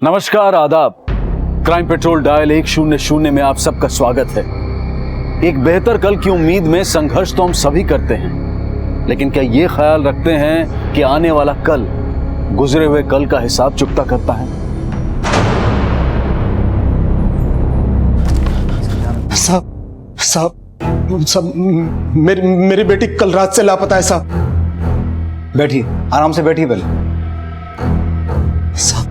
नमस्कार, आदाब। Crime petrol dial 100 में आप सबका स्वागत है। एक बेहतर कल की उम्मीद में संघर्ष तो हम सभी करते हैं, लेकिन क्या ये ख्याल रखते हैं कि आने वाला कल गुजरे हुए कल का हिसाब चुकता करता है? साहब मेरी बेटी कल रात से लापता है साहब। बैठिए, आराम से बैठिए पहले। साहब,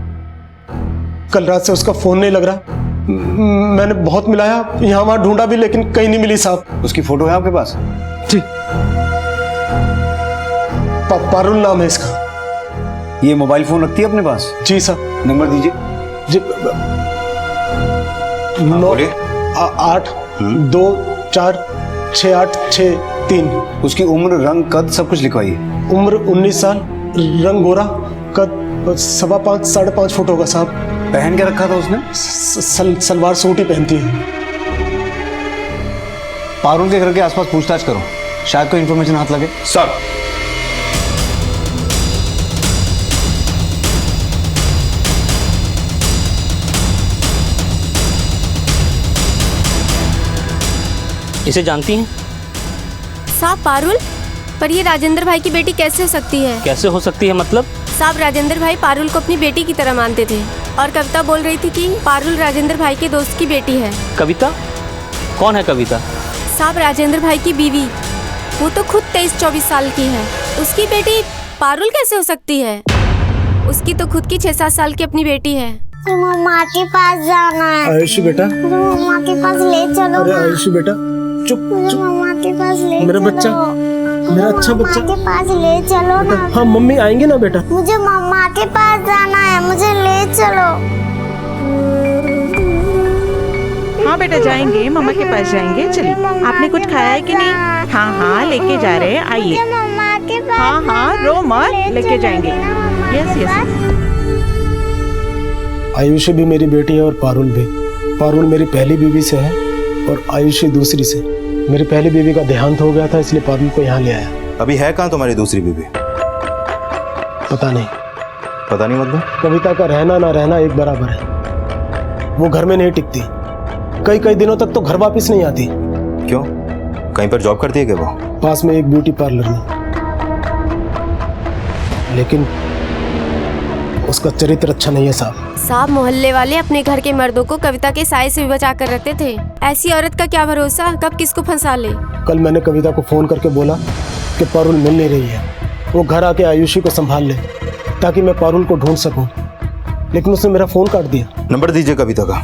कल रात से उसका फोन नहीं लग रहा। मैंने बहुत मिलाया, यहाँ वहां ढूंढा भी, लेकिन कहीं नहीं मिली साहब। उसकी फोटो है आपके पास? जी, पारुल नाम है इसका। ये मोबाइल फोन रखती है अपने पास? जी साहब। नंबर दीजिए। जी, 9824686 उसकी उम्र, रंग, कद सब कुछ लिखवाइए। उम्र 19 साल, रंग गोरा, कद 5.25 साढ़े 5 फुट होगा साहब। पहन के रखा था उसने? सलवार सूट ही पहनती है। पारुल के घर के आसपास पूछताछ करो, शायद कोई इंफॉर्मेशन हाथ लगे। सर, इसे जानती हैं? साहब पारुल, पर ये राजेंद्र भाई की बेटी कैसे हो सकती है? कैसे हो सकती है मतलब? साहब, राजेंद्र भाई पारुल को अपनी बेटी की तरह मानते थे और कविता बोल रही थी कि पारुल राजेंद्र भाई के दोस्त की बेटी है। कविता? कौन है कविता? साहब, राजेंद्र भाई की बीवी। वो तो खुद 23-24 साल की है। उसकी बेटी पारुल कैसे हो सकती है? उसकी तो खुद की 6-7 साल की अपनी बेटी है। मम्मा के पास जाना है। आयुषी बेटा, मम्मा के पास ले चलो। अरे आयुषी बेटा, चुप चुप। मम्मा के पास ले मेरा चलो। बच्चा, मेरा अच्छा बच्चा। मम्मा के पास ले चलो ना। हाँ, मम्मी आएंगे ना बेटा। मुझे मम्मा के पास जाना है, मुझे ले चलो। हाँ बेटा, जाएंगे, मम्मा के पास जाएंगे। चलिए, आपने कुछ खाया है कि नहीं? हाँ हाँ, लेके जा रहे हैं, आइए। मुझे मम्मा के पास। हाँ हाँ, रो मत, लेके जाएंगे। Yes yes. आयुषी भी मेरी बेटी है और पारुल भी। पारुल मेरी पहली बीवी से है और आयुषी दूसरी से। मेरी पहली बीवी का देहांत हो गया था, इसलिए पारुल को यहाँ ले आया। अभी है कहाँ तुम्हारी दूसरी बीवी? पता नहीं। पता नहीं मतलब? कविता का रहना ना रहना एक बराबर है। वो घर में नहीं टिकती, कई कई दिनों तक तो घर वापस नहीं आती। क्यों? कहीं पर जॉब करती है क्या वो? पास में एक ब्यूटी पार्लर में, लेकिन उसका चरित्र अच्छा नहीं है साहब। साहब, मोहल्ले वाले अपने घर के मर्दों को कविता के साए से भी बचा कर रखते थे। ऐसी औरत का क्या भरोसा, कब किसको फंसा ले। कल मैंने कविता को फोन करके बोला कि पारुल मिल नहीं रही है, वो घर आके आयुषी को संभाल ले ताकि मैं पारुल को ढूंढ सकूं, लेकिन उसने मेरा फोन काट दिया। नंबर दीजिए कविता का।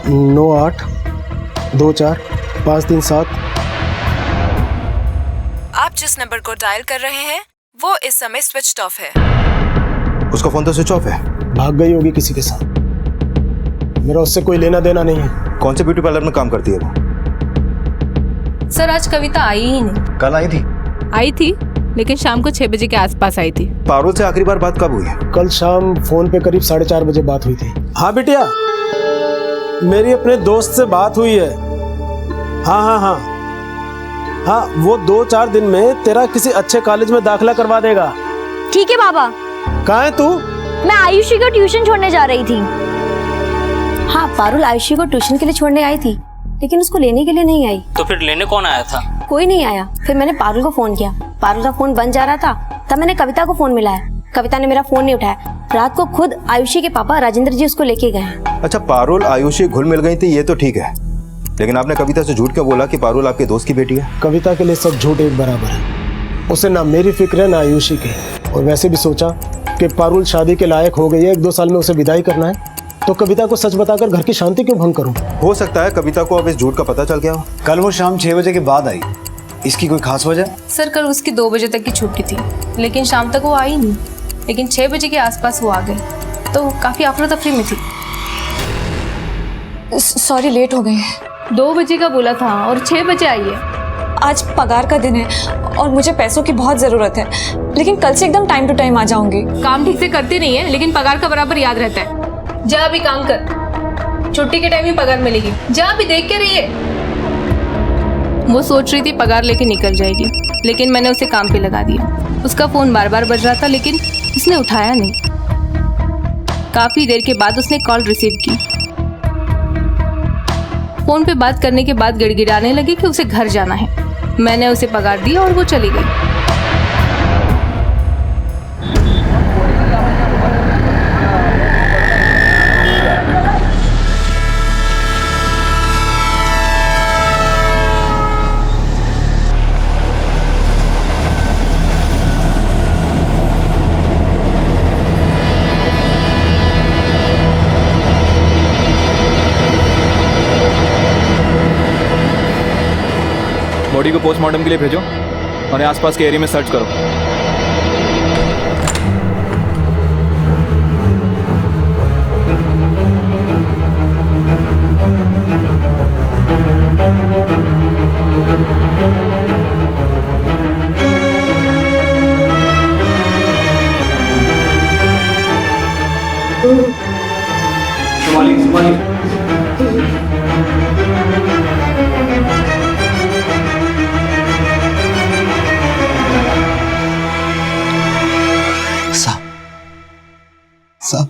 98245337। आप जिस नंबर को डायल कर रहे हैं वो इस समय स्विच ऑफ है। उसका फोन तो स्विच ऑफ है। भाग गई होगी किसी के साथ, मेरा उससे कोई लेना देना नहीं है। कौन से ब्यूटी पार्लर में काम करती है वो? सर, आज कविता आई ही नहीं। कल आई थी? आई थी, लेकिन शाम को 6 बजे के आसपास आई थी। पारुल से आखिरी बार बात कब हुई है? कल शाम फोन पे करीब 4:30 बजे बात हुई थी। हाँ बिटिया, मेरी अपने दोस्त से बात हुई है। हाँ हाँ हाँ हाँ, वो 2-4 दिन में तेरा किसी अच्छे कॉलेज में दाखिला करवा देगा। ठीक है बाबा। कहाँ है तू? मैं आयुषी को ट्यूशन छोड़ने जा रही थी। हाँ, पारुल आयुषी को ट्यूशन के लिए छोड़ने आई थी, लेकिन उसको लेने के लिए नहीं आई। तो फिर लेने कौन आया था? कोई नहीं आया। फिर मैंने पारुल को फोन किया, पारुल का फोन बंद जा रहा था। तब मैंने कविता को फोन मिलाया, कविता ने मेरा फोन नहीं उठाया। रात को खुद आयुषी के पापा राजेंद्र जी उसको लेके गए। अच्छा, पारुल आयुषी घुल मिल गई थी, ये तो ठीक है, लेकिन आपने कविता से झूठ क्यों बोला कि पारुल आपके दोस्त की बेटी है? कविता के लिए सब झूठ एक बराबर है। उसे ना मेरी फिक्र है ना आयुषी की। और वैसे भी सोचा कि पारुल शादी के लायक हो गई है, 1-2 साल में उसे विदाई करना है, तो कविता को सच बताकर घर की शांति क्यों भंग करूं? हो सकता है कविता को अब इस झूठ का पता चल गया हो। कल वो शाम 6 बजे के बाद आई, इसकी कोई खास वजह? सर, कल उसकी 2 बजे तक की छुट्टी थी, लेकिन शाम तक वो आई नहीं। लेकिन 6 बजे के आसपास वो आ गई, तो काफी अफरा तफरी में थी। सॉरी, लेट हो गए। 2 बजे का बोला था और 6 बजे आई है। आज पगार का दिन है और मुझे पैसों की बहुत ज़रूरत है, लेकिन कल से एकदम टाइम टू टाइम आ जाऊंगी। काम ठीक से करती नहीं है, लेकिन पगार का बराबर याद रहता है। जा अभी काम कर, छुट्टी के टाइम ही पगार मिलेगी। जा अभी देख के रहिए। वो सोच रही थी पगार लेके निकल जाएगी, लेकिन मैंने उसे काम पे लगा दिया। उसका फोन बार बार बज रहा था, लेकिन उसने उठाया नहीं। काफी देर के बाद उसने कॉल रिसीव की। फोन पे बात करने के बाद गिड़गिड़ाने लगी कि उसे घर जाना है। मैंने उसे पगार दी और वो चली गई। बॉडी को पोस्टमार्टम के लिए भेजो और आसपास के एरिया में सर्च करो।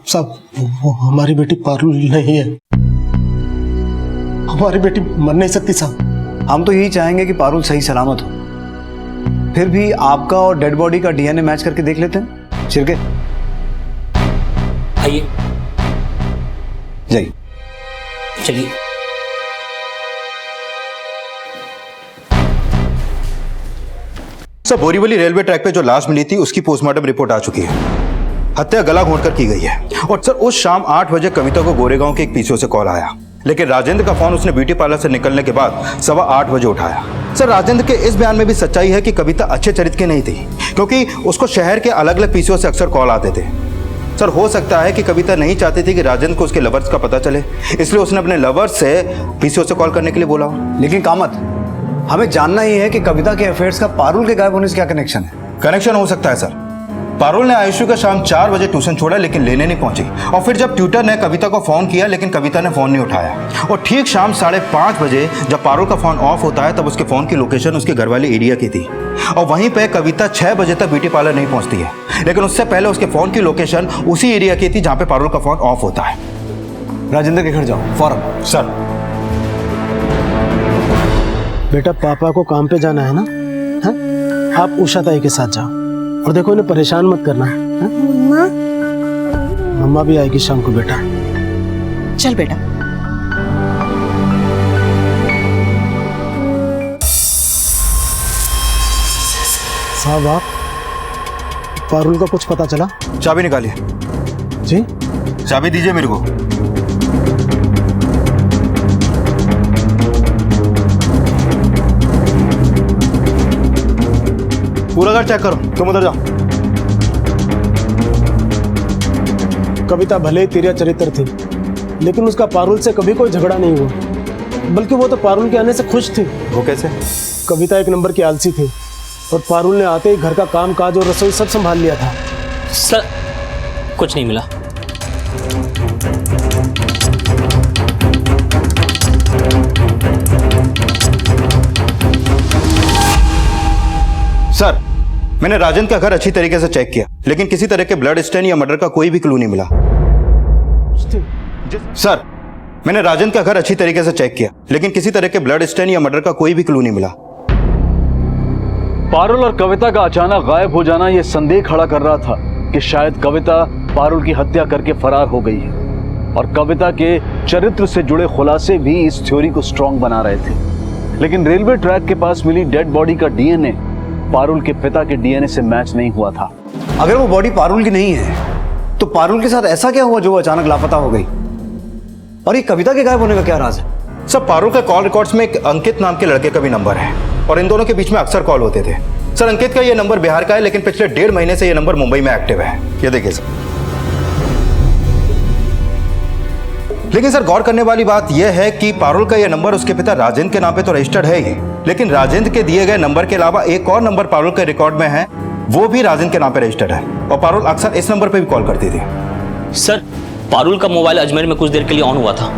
साहब वो हमारी बेटी पारुल नहीं है। हमारी बेटी मर नहीं सकती साहब। हम तो यही चाहेंगे कि पारुल सही सलामत हो। फिर भी आपका और डेड बॉडी का डीएनए मैच करके देख लेते हैं। शिरके आइए, जाइए। चलिए। सर, बोरीवली रेलवे ट्रैक पे जो लाश मिली थी उसकी पोस्टमार्टम रिपोर्ट आ चुकी है। हत्या गला घोंटकर की गई है। और सर, उस शाम 8 बजे कविता को गोरेगांव के एक पीसीओ से कॉल आया, लेकिन राजेंद्र का फोन उसने ब्यूटी पार्लर से निकलने के बाद 8:15 बजे उठाया। सर, राजेंद्र के इस बयान में भी सच्चाई है कि कविता अच्छे चरित्र की नहीं थी, क्योंकि उसको शहर के अलग अलग पीसीओ से अक्सर कॉल आते थे। सर, हो सकता है कि कविता नहीं चाहती थी कि राजेंद्र को उसके लवर्स का पता चले, इसलिए उसने अपने लवर्स से पीसीओ से कॉल करने के लिए बोला। लेकिन कामत, हमें जानना ही है कि कविता के अफेयर्स का पारुल के गायब होने से क्या कनेक्शन है। कनेक्शन हो सकता है सर। पारुल ने आयुषु का शाम 4 बजे ट्यूशन छोड़ा, लेकिन लेने नहीं पहुंची। और फिर जब ट्यूटर ने कविता को फोन किया, लेकिन कविता ने फोन नहीं उठाया। और ठीक शाम 5:30 बजे जब पारुल का फोन ऑफ होता है, तब उसके फोन की लोकेशन उसके घर वाले एरिया की थी। और वहीं पे कविता 6 बजे तक ब्यूटी पार्लर नहीं पहुंचती है, लेकिन उससे पहले उसके फोन की लोकेशन उसी एरिया की थी जहां पे पारुल का फोन ऑफ होता है। राजेंद्र के घर जाओ फौरन। सर। बेटा, पापा को काम पे जाना है ना? है? आप उषा ताई के साथ जाओ और देखो, इन्हें परेशान मत करना। मम्मा मम्मा भी आएगी शाम को बेटा। चल बेटा। साहब, आप पारुल का कुछ पता चला? चाबी निकालिए। जी? चाबी दीजिए मेरे को। पूरा घर चेक करो। तुम उधर जाओ। कविता भले ही तिरिया चरित्र थी, लेकिन उसका पारुल से कभी कोई झगड़ा नहीं हुआ, बल्कि वो तो पारुल के आने से खुश थी। वो कैसे? कविता एक नंबर की आलसी थी और पारुल ने आते ही घर का काम काज और रसोई सब संभाल लिया था। सर, कुछ नहीं मिला। सर, मैंने राजेंद्र का घर अच्छी तरीके से चेक किया, लेकिन किसी तरह के ब्लड स्टेन या मर्डर का कोई भी क्लू नहीं मिला। सर, मैंने राजेंद्र का घर अच्छी तरीके से चेक किया, लेकिन किसी तरह के ब्लड स्टेन या मर्डर का कोई भी क्लू नहीं मिला। पारुल और कविता का अचानक गायब हो जाना यह संदेह खड़ा कर रहा था कि शायद कविता पारुल की हत्या करके फरार हो गई है, और कविता के चरित्र से जुड़े खुलासे भी इस थ्योरी को स्ट्रॉन्ग बना रहे थे। लेकिन रेलवे ट्रैक के पास मिली डेड बॉडी का डीएनए पारुल के पिता के डीएनए से मैच नहीं हुआ था। अगर वो बॉडी पारुल की नहीं है, तो पारुल के साथ ऐसा क्या हुआ जो वो अचानक लापता हो गई? और ये कविता के गायब होने का क्या राज है? सर, पारुल के कॉल रिकॉर्ड्स में एक अंकित नाम के लड़के का भी नंबर है, और इन दोनों के बीच में अक्सर कॉल होते थे। सर, अंकित का ये नंबर बिहार का है, लेकिन पिछले 1.5 महीने से ये नंबर मुंबई में एक्टिव है। ये देखिए सर। लेकिन सर, गौर करने वाली बात यह है कि पारुल का यह नंबर उसके पिता राजेंद्र के नाम पे तो रजिस्टर्ड है ही, लेकिन राजेंद्र के दिए गए नंबर के अलावा एक और नंबर पारुल के रिकॉर्ड में है, वो भी राजेंद्र के नाम पे रजिस्टर्ड है, और पारुल अक्सर इस नंबर पे भी कॉल करती थी। सर, पारुल का मोबाइल अजमेर में कुछ देर के लिए ऑन हुआ था।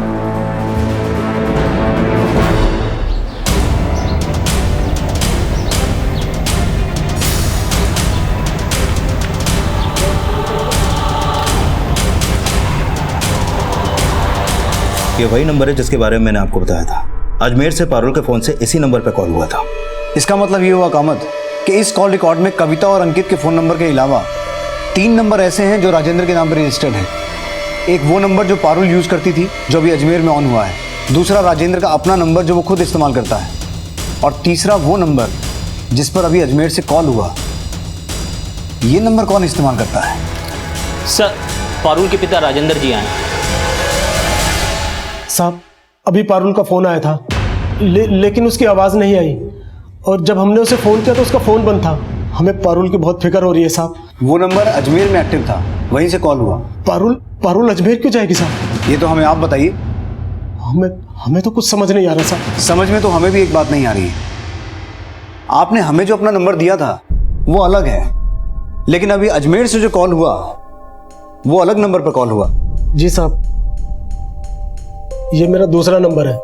ये वही नंबर है जिसके बारे में मैंने आपको बताया था। अजमेर से पारुल के फोन से इसी नंबर पर कॉल हुआ था। इसका मतलब ये हुआ कामत कि इस कॉल रिकॉर्ड में कविता और अंकित के फ़ोन नंबर के अलावा 3 नंबर ऐसे हैं जो राजेंद्र के नाम पर रजिस्टर्ड हैं। एक वो नंबर जो पारुल यूज़ करती थी, जो अभी अजमेर में ऑन हुआ है। दूसरा राजेंद्र का अपना नंबर जो वो खुद इस्तेमाल करता है। और तीसरा वो नंबर जिस पर अभी अजमेर से कॉल हुआ। ये नंबर कौन इस्तेमाल करता है? सर, पारुल के पिता राजेंद्र जी आए। साहब, अभी पारुल का फ़ोन आया था, लेकिन उसकी आवाज़ नहीं आई। और जब हमने उसे फ़ोन किया तो उसका फ़ोन बंद था। हमें पारुल की बहुत फिक्र हो रही है साहब। वो नंबर अजमेर में एक्टिव था, वहीं से कॉल हुआ। पारुल अजमेर क्यों जाएगी साहब? ये तो हमें आप बताइए। हमें तो कुछ समझ नहीं आ रहा साहब। समझ में तो हमें भी एक बात नहीं आ रही है। आपने हमें जो अपना नंबर दिया था वो अलग है, लेकिन अभी अजमेर से जो कॉल हुआ वो अलग नंबर पर कॉल हुआ। जी साहब, ये मेरा दूसरा नंबर है।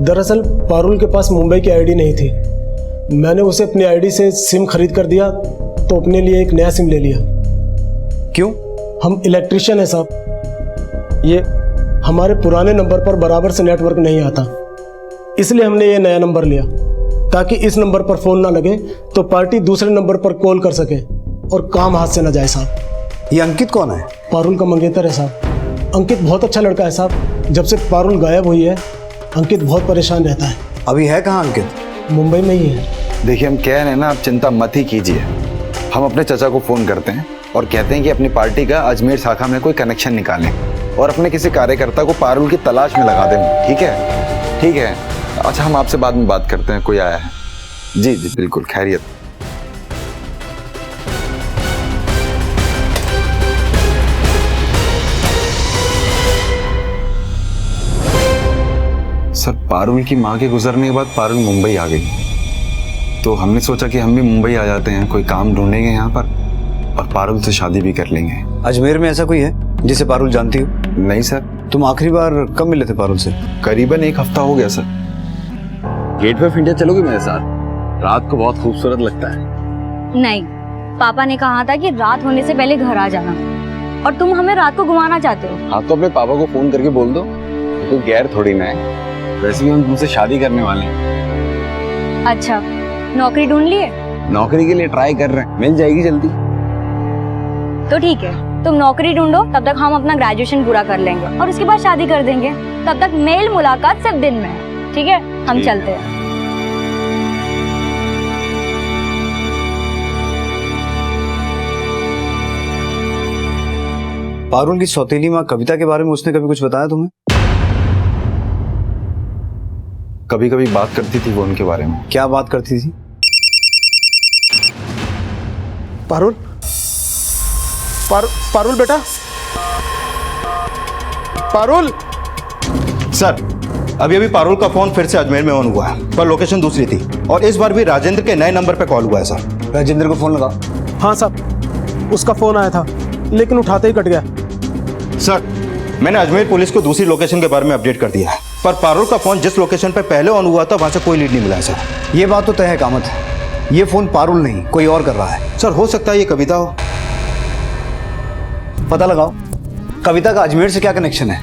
दरअसल पारुल के पास मुंबई की आईडी नहीं थी। मैंने उसे अपनी आईडी से सिम खरीद कर दिया तो अपने लिए एक नया सिम ले लिया। क्यों? हम इलेक्ट्रिशियन हैं साहब। ये हमारे पुराने नंबर पर बराबर से नेटवर्क नहीं आता, इसलिए हमने ये नया नंबर लिया ताकि इस नंबर पर फ़ोन ना लगे तो पार्टी दूसरे नंबर पर कॉल कर सके और काम हाथ से ना जाए साहब। ये अंकित कौन है? पारुल का मंगेतर है साहब। अंकित बहुत अच्छा लड़का है साहब। जब से पारुल गायब हुई है अंकित बहुत परेशान रहता है। अभी है कहाँ अंकित? मुंबई में ही है। देखिए, हम कह रहे हैं ना, आप चिंता मत ही कीजिए। हम अपने चाचा को फ़ोन करते हैं और कहते हैं कि अपनी पार्टी का अजमेर शाखा में कोई कनेक्शन निकालें और अपने किसी कार्यकर्ता को पारुल की तलाश में लगा दें। ठीक है? ठीक है। अच्छा, हम आपसे बाद में बात करते हैं। कोई आया है? जी जी बिल्कुल, खैरियत। सर, पारुल की माँ के गुजरने के बाद पारुल मुंबई आ गई, तो हमने सोचा कि हम भी मुंबई आ जाते हैं, कोई काम ढूंढेंगे यहाँ पर और पारुल से शादी भी कर लेंगे। अजमेर में ऐसा कोई है जिसे पारुल जानती हो? नहीं सर। तुम आखिरी बार कब मिले थे पारुल से? करीबन 1 हफ्ता हो गया सर। गेटवे ऑफ इंडिया चलोगे मेरे साथ? रात को बहुत खूबसूरत लगता है। नहीं, पापा ने कहा था कि रात होने से पहले घर आ जाना, और तुम हमें रात को घुमाना चाहते हो। हाँ, तो अपने पापा को फोन करके बोल दो, कोई गैर थोड़ी ना है। वैसे भी हम तुमसे शादी करने वाले हैं। अच्छा, नौकरी ढूंढ लिए? नौकरी के लिए ट्राई कर रहे हैं, मिल जाएगी जल्दी। तो ठीक है, तुम नौकरी ढूंढो, तब तक हम अपना ग्रेजुएशन पूरा कर लेंगे और उसके बाद शादी कर देंगे। तब तक मेल मुलाकात सिर्फ दिन में है। ठीक है, हम चलते हैं। पारुल की सौतेली माँ कविता के बारे में उसने कभी कुछ बताया तुम्हें? कभी कभी बात करती थी वो उनके बारे में। क्या बात करती थी? पारुल बेटा, पारुल। सर, अभी पारुल का फोन फिर से अजमेर में ऑन हुआ है, पर लोकेशन दूसरी थी और इस बार भी राजेंद्र के नए नंबर पे कॉल हुआ है सर। राजेंद्र को फोन लगाओ। हाँ साहब, उसका फोन आया था लेकिन उठाते ही कट गया। सर, मैंने अजमेर पुलिस को दूसरी लोकेशन के बारे में अपडेट कर दिया है, पर पारुल का फोन जिस लोकेशन पर पहले ऑन हुआ था वहां से कोई लीड नहीं मिला है सर। ये बात तो तय है कामत, ये फोन पारुल नहीं कोई और कर रहा है। सर, हो सकता है ये कविता हो। पता लगाओ कविता का अजमेर से क्या कनेक्शन है।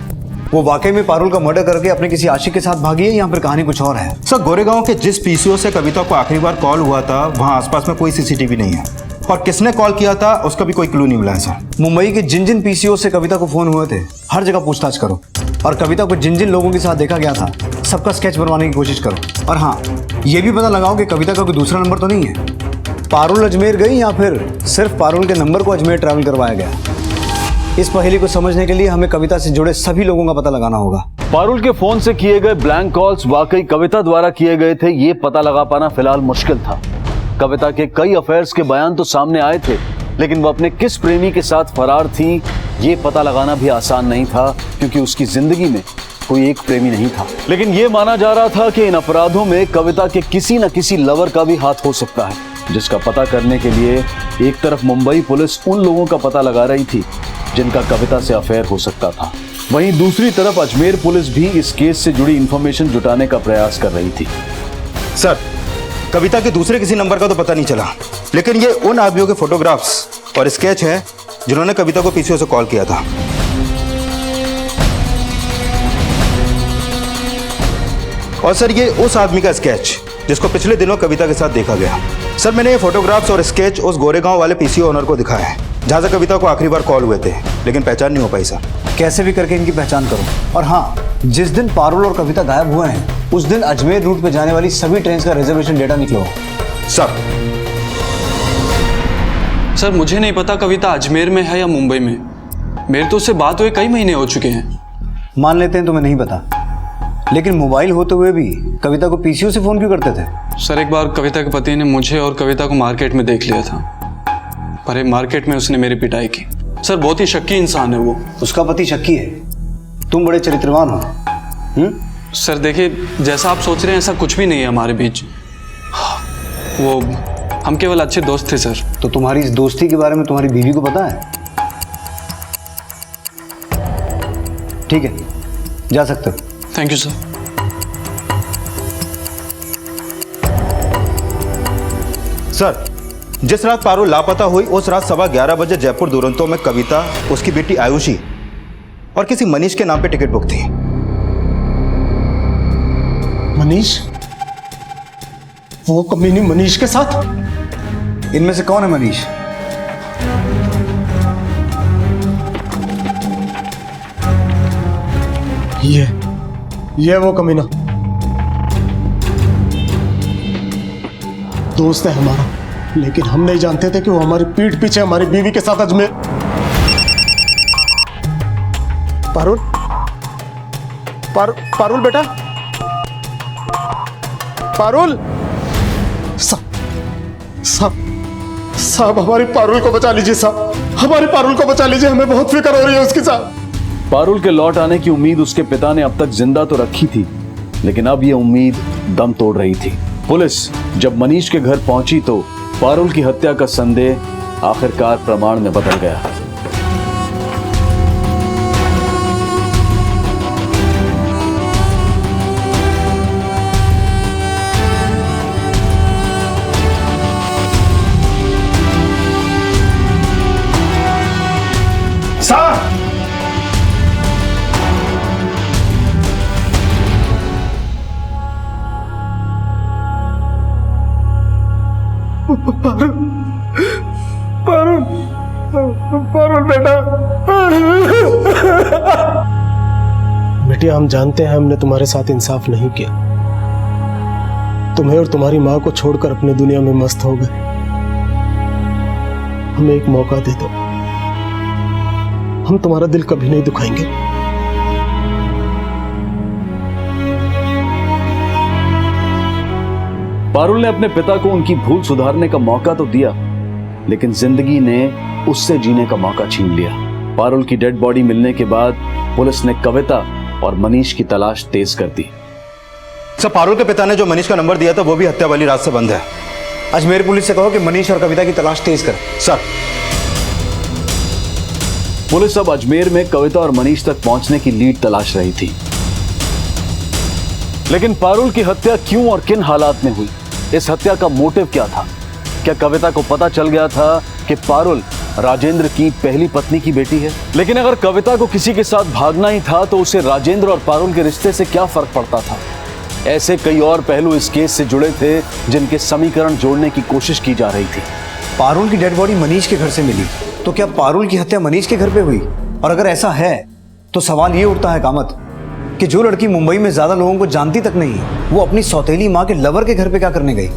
वो वाकई में पारुल का मर्डर करके अपने किसी आशिक के साथ भागी है या फिर कहानी कुछ और है? सर, गोरेगांव के जिस पीसीओ से कविता को आखिरी बार कॉल हुआ था वहां आसपास में कोई सीसीटीवी नहीं है और किसने कॉल किया था उसका भी कोई क्लू नहीं मिला है सर। मुंबई के जिन जिन पीसीओ से कविता को फोन हुए थे हर जगह पूछताछ करो और कविता को जिन जिन लोगों के साथ देखा गया था सबका स्केच बनवाने की कोशिश करो। और हाँ, ये भी पता लगाओ कि कविता का कोई दूसरा नंबर तो नहीं है। पारुल अजमेर गई या फिर सिर्फ पारुल के नंबर को अजमेर ट्रैवल करवाया गया। इस पहेली को समझने के लिए हमें कविता से जुड़े सभी लोगों का पता लगाना होगा। पारुल के फोन से किए गए ब्लैंक कॉल्स वाकई कविता द्वारा किए गए थे, ये पता लगा पाना फिलहाल मुश्किल था। कविता के कई अफेयर्स के बयान तो सामने आए थे, लेकिन वो अपने किस प्रेमी के साथ फरार थी ये पता लगाना भी आसान नहीं था, क्योंकि उसकी जिंदगी में कोई एक प्रेमी नहीं था। लेकिन ये माना जा रहा था कि इन अपराधों में कविता के किसी न किसी लवर का भी हाथ हो सकता है, जिसका पता करने के लिए एक तरफ मुंबई पुलिस उन लोगों का पता लगा रही थी जिनका कविता से अफेयर हो सकता था, वहीं दूसरी तरफ अजमेर पुलिस भी इस केस से जुड़ी इंफॉर्मेशन जुटाने का प्रयास कर रही थी। सर, कविता के दूसरे किसी नंबर का तो पता नहीं चला, लेकिन ये उन आदमियों के फोटोग्राफ्स और स्केच है जिन्होंने कविता को पीसीओ से कॉल किया था। और सर ये उस आदमी का स्केच जिसको पिछले दिनों कविता के साथ देखा गया। सर मैंने ये फोटोग्राफ्स और स्केच उस गोरेगांव वाले पीसीओ ओनर को दिखाया है जहाँ से कविता को आखिरी बार कॉल हुए थे, लेकिन पहचान नहीं हो पाई सर। कैसे भी करके इनकी पहचान करो। और हाँ, जिस दिन पारुल और कविता गायब हुए हैं उस दिन अजमेर रूट पे जाने वाली सभी ट्रेन का रिजर्वेशन डेटा निकलो। सर मुझे नहीं पता कविता अजमेर में है या मुंबई में। मेरे तो उससे बात हुए कई महीने हो चुके हैं। मान लेते हैं तुम्हें नहीं पता, लेकिन मोबाइल होते हुए भी कविता को पीसीओ से फोन क्यों करते थे? सर एक बार कविता के पति ने मुझे और कविता को मार्केट में देख लिया था, पर मार्केट में उसने मेरी पिटाई की। सर बहुत ही शक्की इंसान है वो। उसका पति शक्की है, तुम बड़े चरित्रवान हो। सर देखिए, जैसा आप सोच रहे हैं ऐसा कुछ भी नहीं है हमारे बीच। वो हम केवल अच्छे दोस्त थे सर। तो तुम्हारी इस दोस्ती के बारे में तुम्हारी बीवी को पता है? ठीक है, जा सकते हो। Thank you sir. सर जिस रात पारुल लापता हुई उस रात 11:15 बजे जयपुर दुरंतो में कविता, उसकी बेटी आयुषी और किसी मनीष के नाम पे टिकट बुक थी। मनीष? वो कमीनी मनीष के साथ? इनमें से कौन है मनीष? ये वो कमीना दोस्त है हमारा, लेकिन हम नहीं जानते थे कि वो हमारी पीठ पीछे हमारी बीवी के साथ अजमेर। पारुल, पारुल बेटा, पारुल। साहब हमारी पारुल को बचा लीजिए साहब, हमारी पारुल को बचा लीजिए, हमें बहुत फिक्र हो रही है उसकी साहब। पारुल के लौट आने की उम्मीद उसके पिता ने अब तक जिंदा तो रखी थी, लेकिन अब ये उम्मीद दम तोड़ रही थी। पुलिस जब मनीष के घर पहुंची तो पारुल की हत्या का संदेह आखिरकार प्रमाण में बदल गया। पारुल बेटा, बेटिया हम जानते हैं हमने तुम्हारे साथ इंसाफ नहीं किया। तुम्हें और तुम्हारी माँ को छोड़कर अपने दुनिया में मस्त हो गए। हमें एक मौका दे दो, हम तुम्हारा दिल कभी नहीं दुखाएंगे। पारुल ने अपने पिता को उनकी भूल सुधारने का मौका तो दिया, लेकिन जिंदगी ने उससे जीने का मौका छीन लिया। पारुल की डेड बॉडी मिलने के बाद पुलिस ने कविता और मनीष की तलाश तेज कर दी। सर पारुल के पिता ने जो मनीष का नंबर दिया था वो भी हत्या वाली रात से बंद है। अजमेर पुलिस से कहो कि मनीष और कविता की तलाश तेज कर। सर पुलिस अब अजमेर में कविता और मनीष तक पहुंचने की लीड तलाश रही थी, लेकिन पारुल की हत्या क्यों और किन हालात में हुई? इस हत्या का मोटिव क्या था? क्या कविता को पता चल गया था कि पारुल राजेंद्र की पहली पत्नी की बेटी है? लेकिन अगर कविता को किसी के साथ भागना ही था तो उसे राजेंद्र और पारुल के रिश्ते से क्या फर्क पड़ता था? ऐसे कई और पहलू इस केस से जुड़े थे जिनके समीकरण जोड़ने की कोशिश की जा रही थी। पारुल की डेड बॉडी मनीष के घर से मिली, तो क्या पारुल की हत्या मनीष के घर पे हुई? और अगर ऐसा है तो सवाल ये उठता है कामत कि जो लड़की मुंबई में ज्यादा लोगों को जानती तक नहीं, वो अपनी सौतेली माँ के लवर के घर पे क्या करने गई,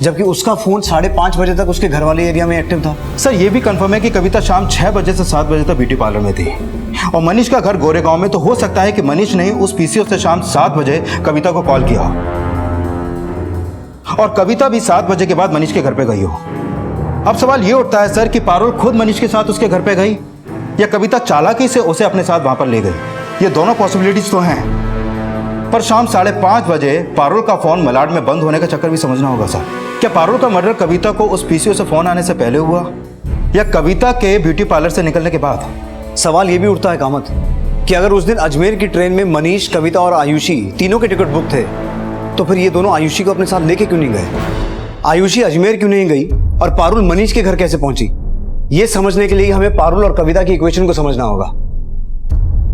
जबकि उसका फोन 5:30 बजे तक उसके घर वाले एरिया में एक्टिव था। सर ये भी कंफर्म है कि कविता शाम 6 बजे से 7 बजे तक ब्यूटी पार्लर में थी और मनीष का घर गोरेगांव में, तो हो सकता है कि मनीष ने उस पीसीओ से शाम 7 बजे कविता को कॉल किया और कविता भी 7 बजे के बाद मनीष के घर पे गई हो। अब सवाल ये उठता है सर कि पारुल खुद मनीष के साथ उसके घर पे गई या कविता चालाकी से उसे अपने साथ वहां पर ले गई। ये दोनों पॉसिबिलिटीज तो हैं, पर शाम 5:30 बजे पारुल का फोन मलाड में बंद होने का चक्कर भी समझना होगा सर। क्या पारुल का मर्डर कविता को उस पीसीओ से फोन आने से पहले हुआ या कविता के ब्यूटी पार्लर से निकलने के बाद? सवाल ये भी उठता है कामत कि अगर उस दिन अजमेर की ट्रेन में मनीष, कविता और आयुषी तीनों के टिकट बुक थे, तो फिर ये दोनों आयुषी को अपने साथ लेके क्यों नहीं गए? आयुषी अजमेर क्यों नहीं गई और पारुल मनीष के घर कैसे पहुंची? ये समझने के लिए हमें पारुल और कविता की इक्वेशन को समझना होगा।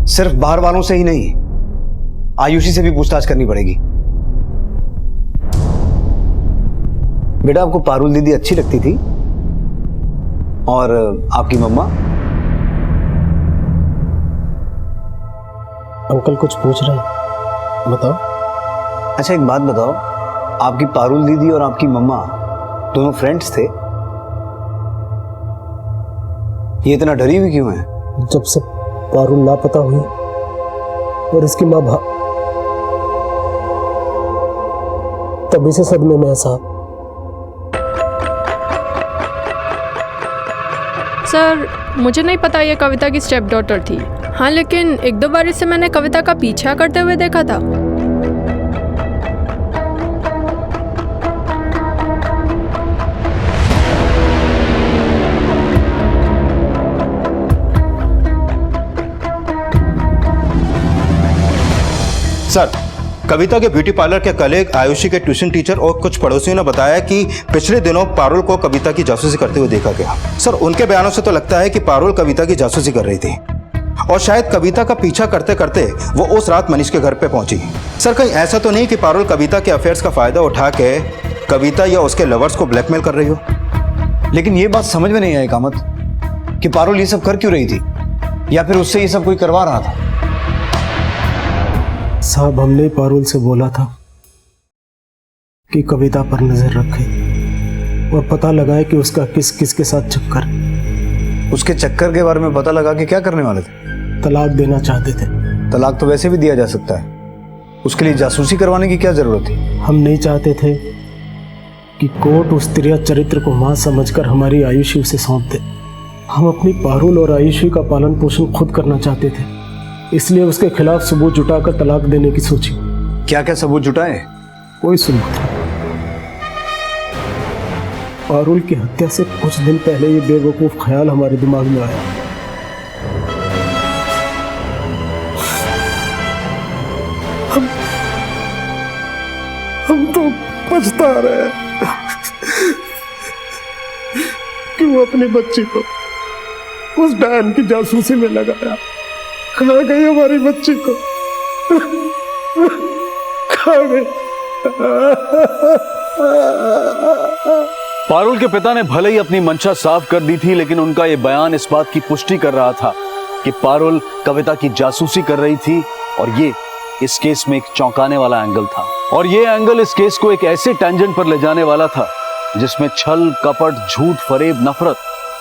सिर्फ बाहर वालों से ही नहीं, आयुषी से भी पूछताछ करनी पड़ेगी। बेटा, आपको पारुल दीदी अच्छी लगती थी? और आपकी मम्मा? अंकल कुछ पूछ रहे हैं, बताओ। अच्छा एक बात बताओ, आपकी पारुल दीदी और आपकी मम्मा दोनों फ्रेंड्स थे? ये इतना डरी हुई क्यों है? जब से पारुल लापता हुई और इसकी माँ तभी से सदमे में है साहब। सर मुझे नहीं पता ये कविता की स्टेप डॉटर थी। हाँ लेकिन एक दो बार इससे मैंने कविता का पीछा करते हुए देखा था। सर, कविता के ब्यूटी पार्लर के कलीग, आयुषी के ट्यूशन टीचर और कुछ पड़ोसियों ने बताया कि पिछले दिनों पारुल को कविता की जासूसी करते हुए देखा गया। सर, उनके बयानों से तो लगता है कि पारुल कविता की जासूसी कर रही थी और शायद कविता का पीछा करते करते वो उस रात मनीष के घर पे पहुंची। सर, कहीं ऐसा तो नहीं कि पारुल कविता के अफेयर्स का फायदा उठा के कविता या उसके लवर्स को ब्लैकमेल कर रही हो? लेकिन ये बात समझ में नहीं आई कामत कि पारुल ये सब कर क्यों रही थी, या फिर उससे ये सब कोई करवा रहा था? साहब, हमने पारुल से बोला था कि कविता पर नजर रखे और पता लगाए कि उसका किस किस के साथ चक्कर। उसके चक्कर के बारे में पता लगा के क्या करने वाले थे? तलाक देना चाहते थे। तलाक तो वैसे भी दिया जा सकता है, उसके लिए जासूसी करवाने की क्या जरूरत थी? हम नहीं चाहते थे कि कोर्ट उस तिरिया चरित्र को मां समझकर हमारी आयुषी उसे सौंप दे। हम अपनी पारुल और आयुषी का पालन पोषण खुद करना चाहते थे, इसलिए उसके खिलाफ सबूत जुटाकर तलाक देने की सोची। क्या क्या सबूत जुटाए? कोई सबूत नहीं। पारुल की हत्या से कुछ दिन पहले ये बेवकूफ ख्याल हमारे दिमाग में आया। हम तो पछता रहे हैं कि वो अपनी बच्ची को उस डायन की जासूसी में लगाया। कहाँ गई हमारी बच्ची को? कहाँ गई? पारुल के पिता ने भले ही अपनी मंशा साफ कर दी थी, लेकिन उनका यह बयान इस बात की पुष्टि कर रहा था कि पारुल कविता की जासूसी कर रही थी। और ये इस केस में एक चौंकाने वाला एंगल था, और ये एंगल इस केस को एक ऐसे टेंजेंट पर ले जाने वाला था जिसमें छल, कपट, झूठ, फरेब, नफरत,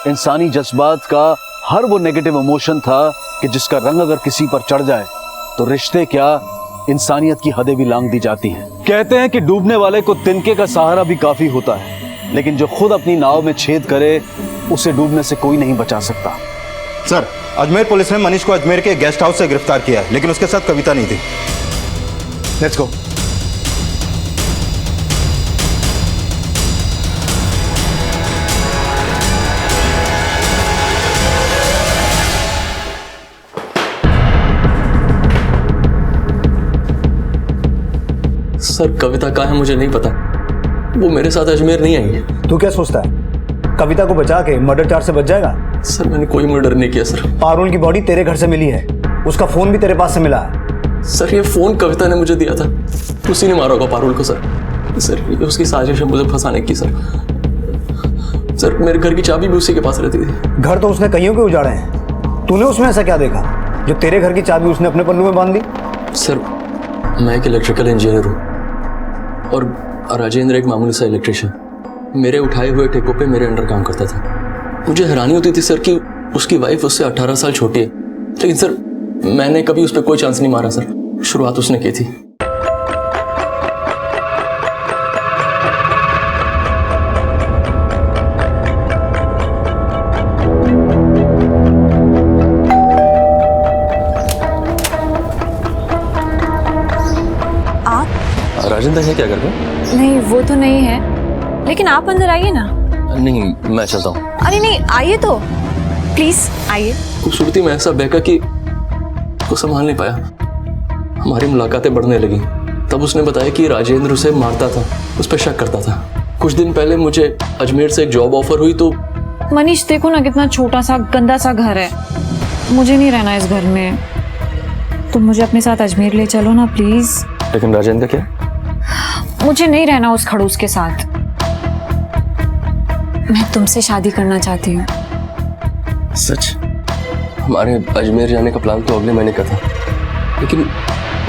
इंसानी जज्बात का हर वो नेगेटिव इमोशन था कि जिसका रंग अगर किसी पर चढ़ जाए तो रिश्ते क्या, इंसानियत की हदें भी लांघ दी जाती हैं। कहते हैं कि डूबने वाले को तिनके का सहारा भी काफी होता है, लेकिन जो खुद अपनी नाव में छेद करे उसे डूबने से कोई नहीं बचा सकता। सर, अजमेर पुलिस ने मनीष को अजमेर के गेस्ट हाउस से गिरफ्तार किया है, लेकिन उसके साथ कविता नहीं थी। Let's go. सर, कविता कहाँ है मुझे नहीं पता। वो मेरे साथ अजमेर नहीं आई है। तू क्या सोचता है कविता को बचा के मर्डर चार्ज से बच जाएगा? सर, मैंने कोई मर्डर नहीं किया सर। पारुल की बॉडी तेरे घर से मिली है, उसका फोन भी तेरे पास से मिला है। सर, ये फोन कविता ने मुझे दिया था, उसी ने मारा होगा पारुल को। सर ये उसकी साजिश है मुझे फंसाने की। सर मेरे घर की चाबी भी उसी के पास रहती थी। घर तो उसने कईयों के उजाड़े हैं, तूने उसमें ऐसा क्या देखा जो तेरे घर की चाबी उसने अपने पल्लू में बांध दी? सर, मैं एक इलेक्ट्रिकल इंजीनियर हूँ और राजेंद्र एक मामूली सा इलेक्ट्रिशियन। मेरे उठाए हुए ठेकों पे मेरे अंडर काम करता था। मुझे हैरानी होती थी सर कि उसकी वाइफ उससे 18 साल छोटी है, लेकिन सर मैंने कभी उस पर कोई चांस नहीं मारा सर। शुरुआत उसने की थी। राजेंद्र है क्या घर पे? नहीं, वो तो नहीं है, लेकिन आप अंदर आइए ना। नहीं, मैं चलता हूँ। अरे नहीं, आइए तो प्लीज आइए। खूबसूरती में ऐसा बहका कि उसको संभाल नहीं पाया। हमारी मुलाकातें बढ़ने लगी। तब उसने बताया कि राजेंद्र उसे मारता था, उस पर शक करता था। कुछ दिन पहले मुझे अजमेर से एक जॉब ऑफर हुई तो। मनीष देखो ना, कितना छोटा सा गंदा सा घर है। मुझे नहीं रहना इस घर में। तुम मुझे अपने साथ अजमेर ले चलो ना प्लीज। लेकिन राजेंद्र क्या? मुझे नहीं रहना उस खड़ूस के साथ। मैं तुमसे शादी करना चाहती हूँ। सच? हमारे अजमेर जाने का प्लान तो अगले महीने का था, लेकिन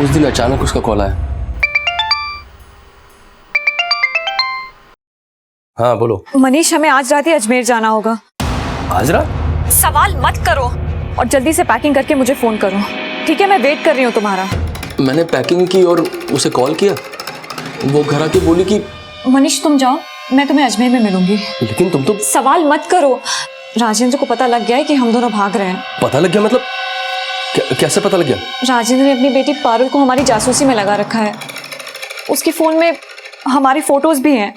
उस दिन अचानक उसका कॉल आया। हाँ बोलो। मनीष, हमें आज रात ही अजमेर जाना होगा। आज रात? सवाल मत करो और जल्दी से पैकिंग करके मुझे फोन करो, ठीक है? मैं वेट कर रही हूँ तुम्हारा। मैंने पैकिंग की और उसे कॉल किया, वो घर आके बोली कि मनीष तुम जाओ, मैं तुम्हें अजमेर में मिलूंगी। लेकिन तुम तो। सवाल मत करो। राजेंद्र को पता लग गया है कि हम दोनों भाग रहे हैं। पता लग गया मतलब? कैसे पता लग गया? राजेंद्र ने अपनी बेटी पारुल को हमारी जासूसी में लगा रखा है। उसके फोन में हमारी फोटोज भी हैं।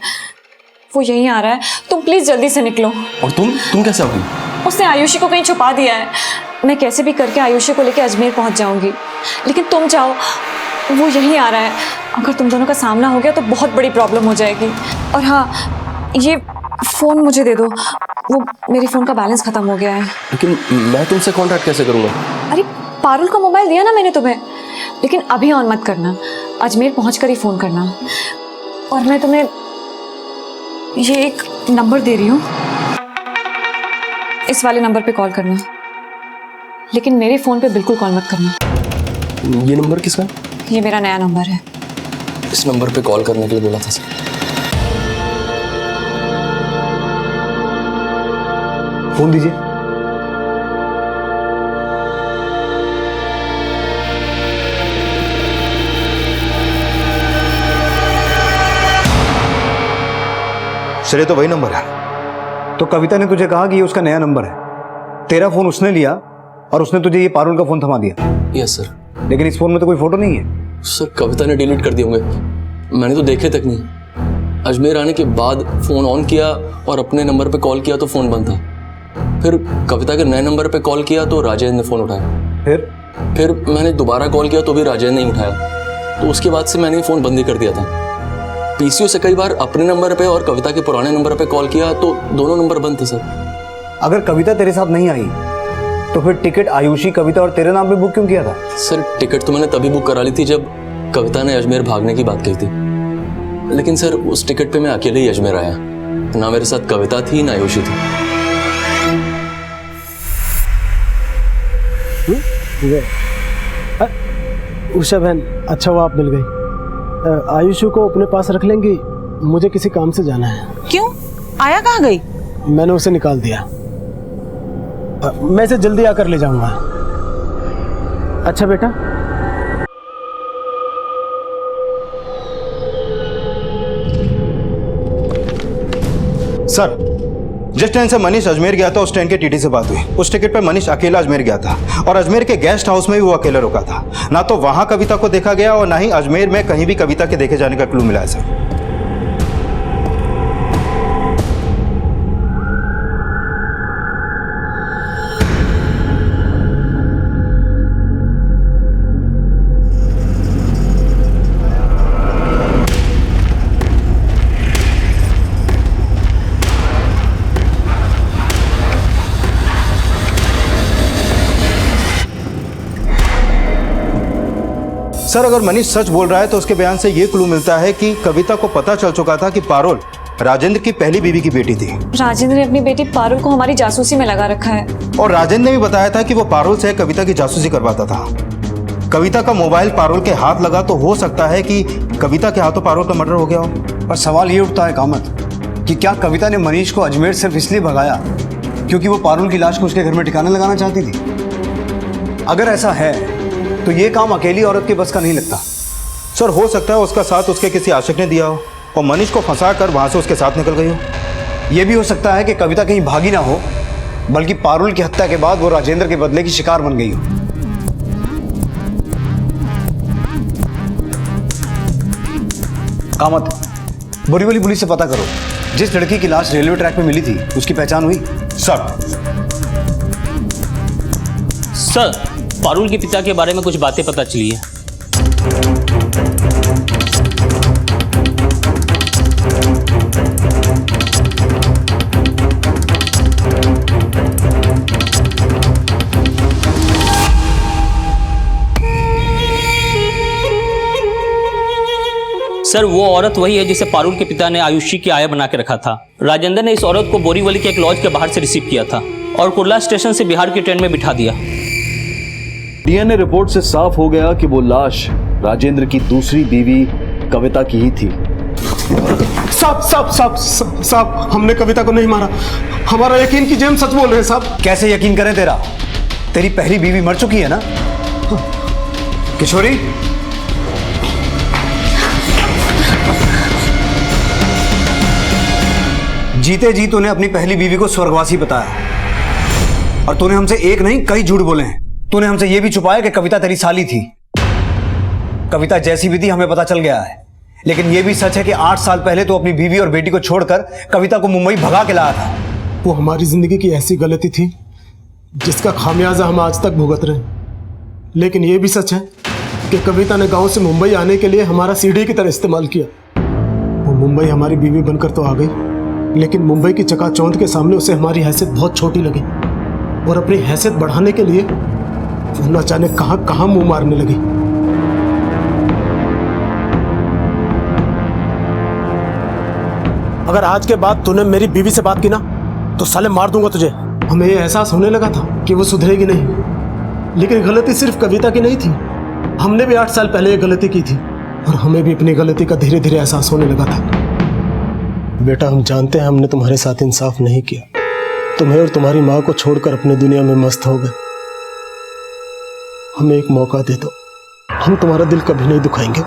वो यहीं आ रहा है, तुम प्लीज जल्दी से निकलो। और तुम कैसे आओगी? उसने आयुषी को कहीं छुपा दिया है। मैं कैसे भी करके आयुषी को लेकर अजमेर पहुंच जाऊंगी, लेकिन तुम जाओ, वो यहीं आ रहा है। अगर तुम दोनों का सामना हो गया तो बहुत बड़ी प्रॉब्लम हो जाएगी। और हाँ, ये फोन मुझे दे दो, वो मेरे फोन का बैलेंस खत्म हो गया है। लेकिन मैं तुमसे कांटेक्ट कैसे करूंगा? अरे पारुल का मोबाइल दिया ना मैंने तुम्हें, लेकिन अभी ऑन मत करना, अजमेर पहुंचकर ही फोन करना। और मैं तुम्हें ये एक नंबर दे रही हूँ, इस वाले नंबर पे कॉल करना, लेकिन मेरे फोन पे बिल्कुल कॉल मत करना। ये नंबर किसका? ये मेरा नया नंबर है। इस नंबर पे कॉल करने के लिए बोला था सर। फोन दीजिए। सर ये तो वही नंबर है। तो कविता ने तुझे कहा कि ये उसका नया नंबर है। तेरा फोन उसने लिया और उसने तुझे ये पारुल का फोन थमा दिया। Yes sir. लेकिन इस फोन में तो कोई फोटो नहीं है। सर कविता ने डिलीट कर दिए होंगे, मैंने तो देखे तक नहीं। अजमेर आने के बाद फोन ऑन किया और अपने नंबर पे कॉल किया तो फोन बंद था। फिर कविता के नए नंबर पे कॉल किया तो राजेंद्र ने फोन उठाया। फिर मैंने दोबारा कॉल किया तो भी राजेंद्र नहीं उठाया। तो उसके बाद से मैंने फोन बंद ही कर दिया था। पीसीओ से कई बार अपने नंबर पे और कविता के पुराने नंबर पे कॉल किया तो दोनों नंबर बंद थे सर। अगर कविता तेरे साथ नहीं आई तो फिर टिकट आयुषी, कविता और तेरे नाम पे बुक क्यों किया था? सर टिकट तो मैंने तभी बुक करा ली थी जब कविता ने अजमेर भागने की बात कही थी। लेकिन सर उस टिकट पे मैं अकेले ही अजमेर आया, ना मेरे साथ कविता थी ना आयुषी थी। उषा बहन, अच्छा हुआ आप मिल गई। आयुषी को अपने पास रख लेंगी, मुझे किसी काम से जाना है। क्यों? आया कहाँ गई? मैंने उसे निकाल दिया। मैं इसे जल्दी आकर ले जाऊंगा। अच्छा बेटा। सर जिस ट्रेन से मनीष अजमेर गया था उस ट्रेन के टीटी से बात हुई। उस टिकट पे मनीष अकेला अजमेर गया था और अजमेर के गेस्ट हाउस में भी वो अकेला रुका था। ना तो वहां कविता को देखा गया और ना ही अजमेर में कहीं भी कविता के देखे जाने का क्लू मिला है सर। सर अगर मनीष सच बोल रहा है तो उसके बयान से यह क्लू मिलता है कि कविता को पता चल चुका था कि पारुल राजेंद्र की पहली बीवी की बेटी थी। राजेंद्र ने अपनी बेटी पारुल को हमारी जासूसी में लगा रखा है। और राजेंद्र ने भी बताया था कि वो पारुल से कविता की जासूसी करवाता था। कविता का मोबाइल पारुल के हाथ लगा तो हो सकता है कि कविता के हाथों पारुल का मर्डर हो गया हो। पर सवाल ये उठता है कामत कि क्या कविता ने मनीष को अजमेर सिर्फ इसलिए भगाया क्योंकि वो पारुल की लाश को उसके घर में ठिकाने लगाना चाहती थी? अगर ऐसा है तो ये काम अकेली औरत के बस का नहीं लगता। सर हो सकता है उसका साथ उसके किसी आशिक ने दिया हो और मनीष को फंसा कर वहां से उसके साथ निकल गई हो। यह भी हो सकता है कि कविता कहीं भागी ना हो, बल्कि पारुल की हत्या के बाद वो राजेंद्र के बदले की शिकार बन गई हो। कामत, बोरीवली पुलिस से पता करो, जिस लड़की की लाश रेलवे ट्रैक पे मिली थी उसकी पहचान हुई? सर पारुल के पिता के बारे में कुछ बातें पता चली है। सर वो औरत वही है जिसे पारुल के पिता ने आयुषी की आया बना के रखा था। राजेंद्र ने इस औरत को बोरीवली के एक लॉज के बाहर से रिसीव किया था और कुर्ला स्टेशन से बिहार की ट्रेन में बिठा दिया। डीएनए रिपोर्ट से साफ हो गया कि वो लाश राजेंद्र की दूसरी बीवी कविता की ही थी। साहब, हमने कविता को नहीं मारा। हमारा यकीन कीजिए, हम सच बोल रहे हैं साहब। कैसे यकीन करें तेरा? तेरी पहली बीवी मर चुकी है ना किशोरी? जीते जी तूने अपनी पहली बीवी को स्वर्गवासी बताया और तूने हमसे एक नहीं कई झूठ बोले हैं। तूने हमसे यह भी छुपाया कि कविता तेरी साली थी। कविता जैसी भी थी हमें पता चल गया है, लेकिन यह भी सच है कि 8 साल पहले तू अपनी बीवी और बेटी को छोड़कर कविता को मुंबई भगा के लाया था। वो हमारी जिंदगी की ऐसी गलती थी जिसका खामियाजा हम आज तक भुगत रहे हैं। लेकिन यह भी सच है कि कविता ने गांव से मुंबई आने के लिए हमारा सीढ़ी की तरह इस्तेमाल किया। वो मुंबई हमारी बीवी बनकर तो आ गई, लेकिन मुंबई की चकाचौंध के सामने उसे हमारी हैसियत बहुत छोटी लगी और अपनी हैसियत बढ़ाने के लिए वो न जाने कहां कहां मुंह मारने लगी। अगर आज के बाद तूने मेरी बीवी से बात की ना तो साले मार दूंगा तुझे। हमें ये एहसास होने लगा था कि वो सुधरेगी नहीं, लेकिन गलती सिर्फ कविता की नहीं थी। हमने भी 8 साल पहले ये गलती की थी और हमें भी अपनी गलती का धीरे धीरे एहसास होने लगा था। बेटा, हम जानते हैं हमने तुम्हारे साथ इंसाफ नहीं किया। तुम्हें और तुम्हारी माँ को छोड़कर अपनी दुनिया में मस्त हो गए। हमें एक मौका दे दो, हम तुम्हारा दिल कभी नहीं दुखाएंगे।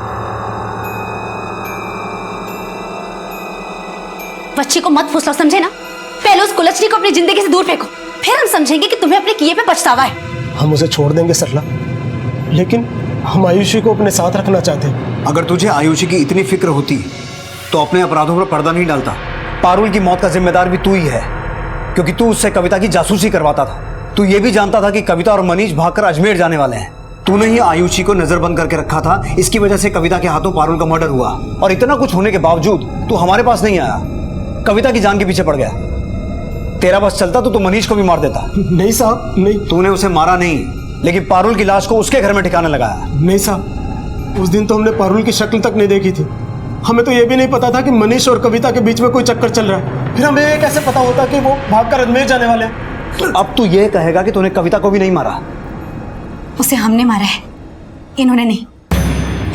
बच्चे को मत फुसलाओ, समझे ना? पहले उस कुलच्छनी को अपनी जिंदगी से दूर फेंको, फिर हम समझेंगे कि तुम्हें अपने किए पे पछतावा है। हम उसे छोड़ देंगे सरला, लेकिन हम आयुषी को अपने साथ रखना चाहते हैं। अगर तुझे आयुषी की इतनी फिक्र होती तो अपने अपराधों पर पर्दा नहीं डालता। पारुल की मौत का जिम्मेदार भी तू ही है, क्योंकि तू उससे कविता की जासूसी करवाता था। तू ये भी जानता था कि कविता और मनीष भागकर अजमेर जाने वाले हैं। तूने ही आयुषी को नजरबंद करके रखा था। इसकी वजह से कविता के हाथों पारुल का मर्डर हुआ और इतना कुछ होने के बावजूद तू हमारे पास नहीं आया, कविता की जान के पीछे पड़ गया। तेरा बस चलता तो तू मनीष को भी मार देता। नहीं साहब, नहीं। तूने उसे मारा नहीं, लेकिन पारुल की लाश को उसके घर में ठिकाने लगाया। नहीं साहब, उस दिन तो हमने पारुल की शक्ल तक नहीं देखी थी। हमें तो यह भी नहीं पता था कि मनीष और कविता के बीच में कोई चक्कर चल रहा है। फिर हमें ये कैसे पता होता कि वो भागकर अजमेर जाने वाले हैं? अब तू ये कहेगा कि तूने कविता को भी नहीं मारा? उसे हमने मारा है, इन्होंने नहीं।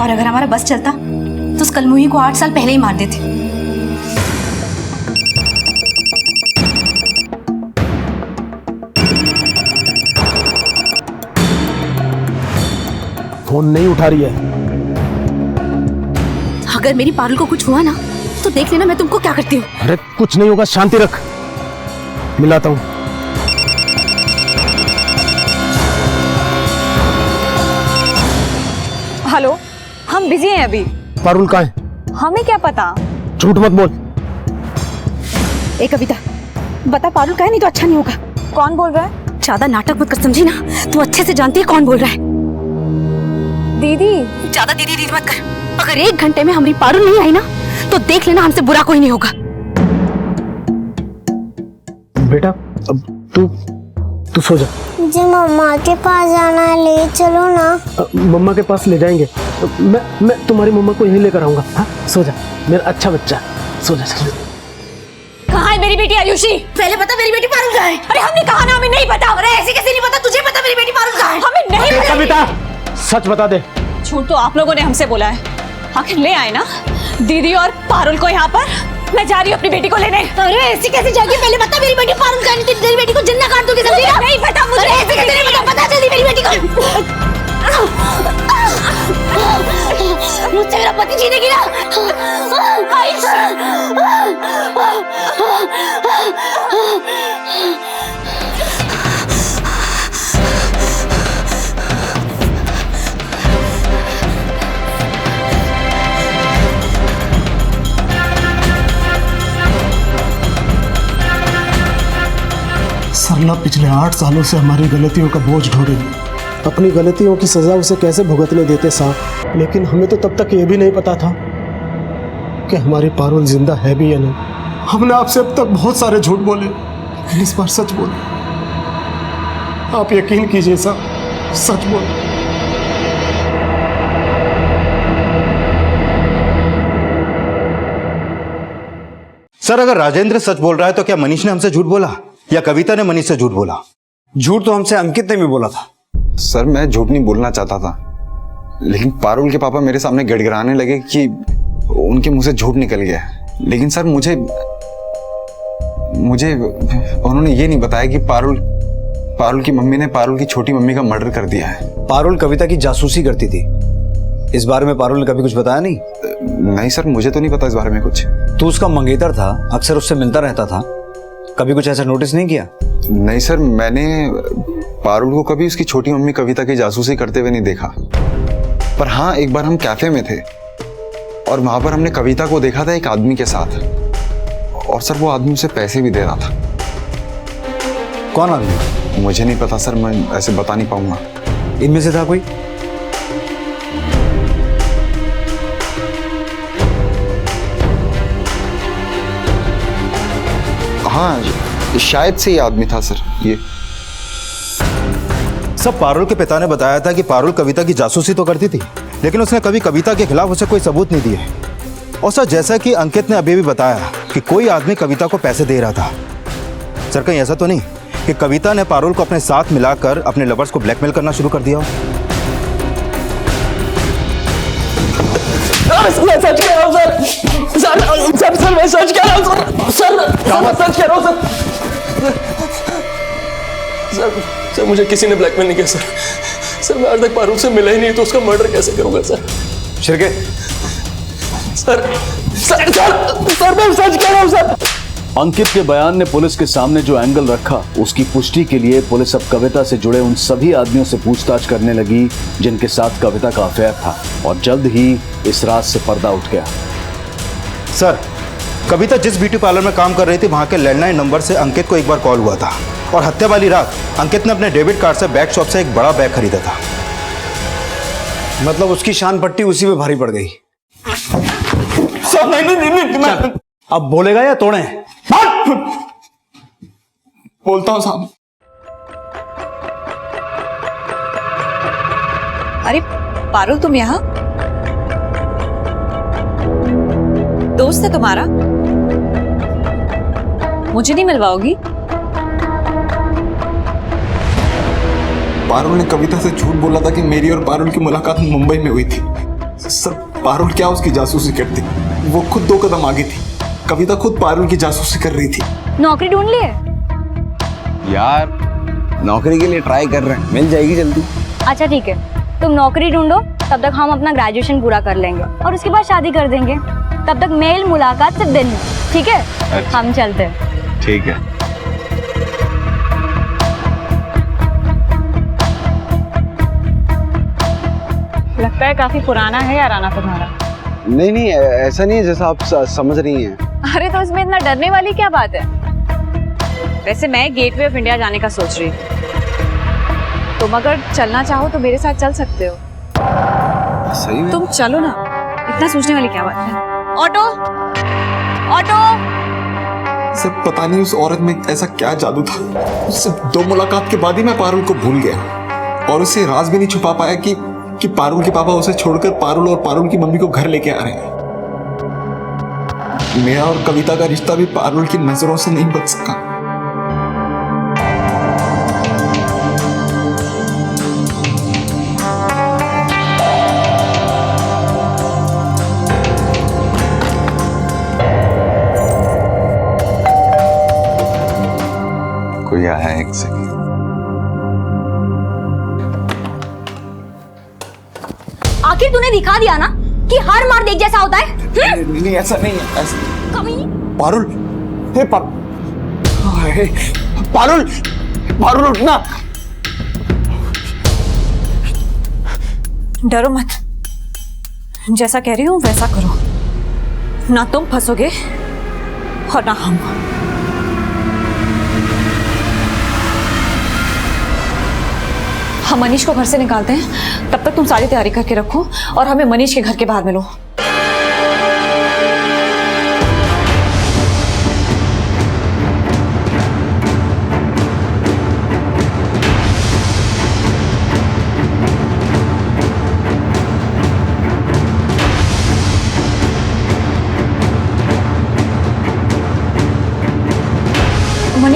और अगर हमारा बस चलता तो उस कलमुही को 8 साल पहले ही मार देते। फोन नहीं उठा रही है। अगर मेरी पारुल को कुछ हुआ ना तो देख लेना मैं तुमको क्या करती हूँ। अरे कुछ नहीं होगा, शांति रख, मिलाता हूँ। हेलो, हम बिजी हैं अभी। पारुल कहाँ है? हमें क्या पता। झूठ मत बोल। ए कविता, बता पारुल का है, नहीं तो अच्छा नहीं होगा। कौन बोल रहा है? ज्यादा नाटक मत कर, समझी ना? तू अच्छे से जानती है कौन बोल रहा है। दीदी। ज्यादा दीदी दीदी मत कर। अगर 1 घंटे में हमारी पारुल नहीं आई ना तो देख लेना हमसे बुरा कोई नहीं होगा। बेटा, अब तू सो जा। मुझे मम्मा के पास जाना है, ले चलो ना। मम्मा के पास ले जाएंगे। मैं तुम्हारी मम्मा को यहीं लेकर आऊंगा। हाँ, सो जा मेरा अच्छा बच्चा, सो जा। कहाँ है मेरी बेटी आयुषी? पहले बता मेरी बेटी पारुल कहाँ है? अरे हमने कहा ना, हमें नहीं पता। अरे ऐसे कैसे नहीं पता? तुझे पता मेरी बेटी पारुल कहाँ है? हमें नहीं पता। कविता, सच बता दे। झूठ तो आप लोगों ने हमसे बोला है। आखिर ले आए ना दीदी और पारुल को यहाँ पर। मैं जा रही हूँ अपनी बेटी को लेने। अरे ऐसे कैसे जाएगी? पहले बता मेरी बेटी पारुल कहाँ है? तेरी बेटी को जिंदा काट दूंगी, समझी? नहीं पता मुझे। ऐसे कैसे नहीं पता? पता जल्दी मेरी बेटी को। मुझसे मेरा पति जीनेगी ना? सरला पिछले 8 सालों से हमारी गलतियों का बोझ ढो रही है। अपनी गलतियों की सजा उसे कैसे भुगतने देते साहब। लेकिन हमें तो तब तक ये भी नहीं पता था कि हमारी पारुल जिंदा है भी या नहीं। हमने आपसे अब तक बहुत सारे झूठ बोले, लेकिन इस बार सच बोले। आप यकीन कीजिए साहब, सच बोले। सर अगर राजेंद्र सच बोल रहा है तो क्या मनीष ने हमसे झूठ बोला या कविता ने मनीष से झूठ बोला? झूठ तो हमसे अंकित ने भी बोला था। सर मैं झूठ नहीं बोलना चाहता था, लेकिन पारुल के पापा मेरे सामने गिड़गिड़ाने लगे कि उनके मुंह से झूठ निकल गया। लेकिन सर मुझे उन्होंने ये नहीं बताया कि पारुल की मम्मी ने पारुल की छोटी मम्मी का मर्डर कर दिया है। पारुल कविता की जासूसी करती थी। इस बारे में पारुल ने कभी कुछ बताया नहीं? नहीं सर, मुझे तो नहीं पता इस बारे में कुछ। तू उसका मंगेतर था, अक्सर उससे मिलता रहता था, कभी कुछ ऐसा नोटिस नहीं किया? नहीं सर, मैंने पारुल को कभी उसकी छोटी मम्मी कविता की जासूसी करते हुए नहीं देखा। पर हाँ, एक बार हम कैफे में थे और वहां पर हमने कविता को देखा था एक आदमी के साथ, और सर वो आदमी उसे पैसे भी दे रहा था। कौन आदमी? मुझे नहीं पता सर, मैं ऐसे बता नहीं पाऊंगा। इनमें से था कोई? हाँ, शायद से ये आदमी था सर। ये सब पारुल के पिता ने बताया था कि पारुल कविता की जासूसी तो करती थी, लेकिन उसने कभी कविता के खिलाफ उसे कोई सबूत नहीं दिए। और सर जैसा कि अंकित ने अभी भी बताया कि कोई आदमी कविता को पैसे दे रहा था। सर कहीं ऐसा तो नहीं कि कविता ने पारुल को अपने साथ मिलाकर अपने लवर्स को ब्लैकमेल करना शुरू कर दिया हो? मैं सच कह रहा हूँ सर। सर मैं सच कह रहा हूँ सर। मैं सच कह रहा हूँ सर। मुझे किसी ने ब्लैकमेल नहीं किया सर। मैं आज तक पारुल से मिला ही नहीं, तो उसका मर्डर कैसे करूंगा सर? शिरके सर मैं सच कह रहा हूँ सर। अंकित के बयान ने पुलिस के सामने जो एंगल रखा, उसकी पुष्टि के लिए पुलिस अब कविता से जुड़े उन सभी आदमियों से पूछताछ करने लगी जिनके साथ कविता का अफेयर था, और जल्द ही इस राज से पर्दा उठ गया। सर कविता जिस ब्यूटी पार्लर में काम कर रही थी वहां के लैंडलाइन नंबर से अंकित को एक बार कॉल हुआ था, और हत्या वाली रात अंकित ने अपने डेबिट कार्ड से बैग शॉप से एक बड़ा बैग खरीदा था। मतलब उसकी शान पट्टी उसी में भारी पड़ गई। सर नहीं। अब बोलेगा या तोड़े? बोलता हूँ साहब। अरे पारुल, तुम यहाँ? दोस्त है तुम्हारा? मुझे नहीं मिलवाओगी? पारुल ने कविता से झूठ बोला था कि मेरी और पारुल की मुलाकात मुंबई में हुई थी। सर पारुल क्या उसकी जासूसी करती? वो खुद 2 कदम आगे थी। कविता खुद पारुल की जासूसी कर रही थी। नौकरी ढूंढ लिए? यार नौकरी के लिए ट्राई कर रहे हैं, मिल जाएगी जल्दी। अच्छा ठीक है, तुम नौकरी ढूंढो, तब तक हम अपना ग्रेजुएशन पूरा कर लेंगे और उसके बाद शादी कर देंगे। तब तक मेल मुलाकात सिर्फ दिन में, ठीक है? अच्छा। हम चलते हैं। ठीक है। लगता है काफी पुराना है याराना तुम्हारा। नहीं ऐसा नहीं है जैसा आप समझ रही हैं। अरे तो इसमें इतना डरने वाली क्या बात है? वैसे मैं गेटवे ऑफ इंडिया जाने का सोच रही हूँ। तुम अगर चलना चाहो तो मेरे साथ चल सकते हो। सही में? तुम चलो ना, इतना सोचने वाली क्या बात है? Auto auto. सर पता नहीं उस औरत में ऐसा क्या जादू था। उससे 2 मुलाकात के बाद ही मैं पारुल को भूल गया, और उससे राज भी नहीं छुपा पाया कि पारुल के पापा उसे छोड़कर पारुल और पारुल की मम्मी को घर लेके आ रहे हैं। मेरा और कविता का रिश्ता भी पारुल की नजरों से नहीं बच सका। कोई आया है, एक सेकंड। आखिर तूने दिखा दिया ना कि हर मार देख जैसा होता है। नहीं ऐसा नहीं है, ऐसा कभी पारुल। हे पारुल, पारुल उठना। डरो मत, जैसा कह रही हूँ वैसा करो, ना तुम फंसोगे और ना हम। हम मनीष को घर से निकालते हैं, तब तक तुम सारी तैयारी करके रखो और हमें मनीष के घर के बाहर मिलो।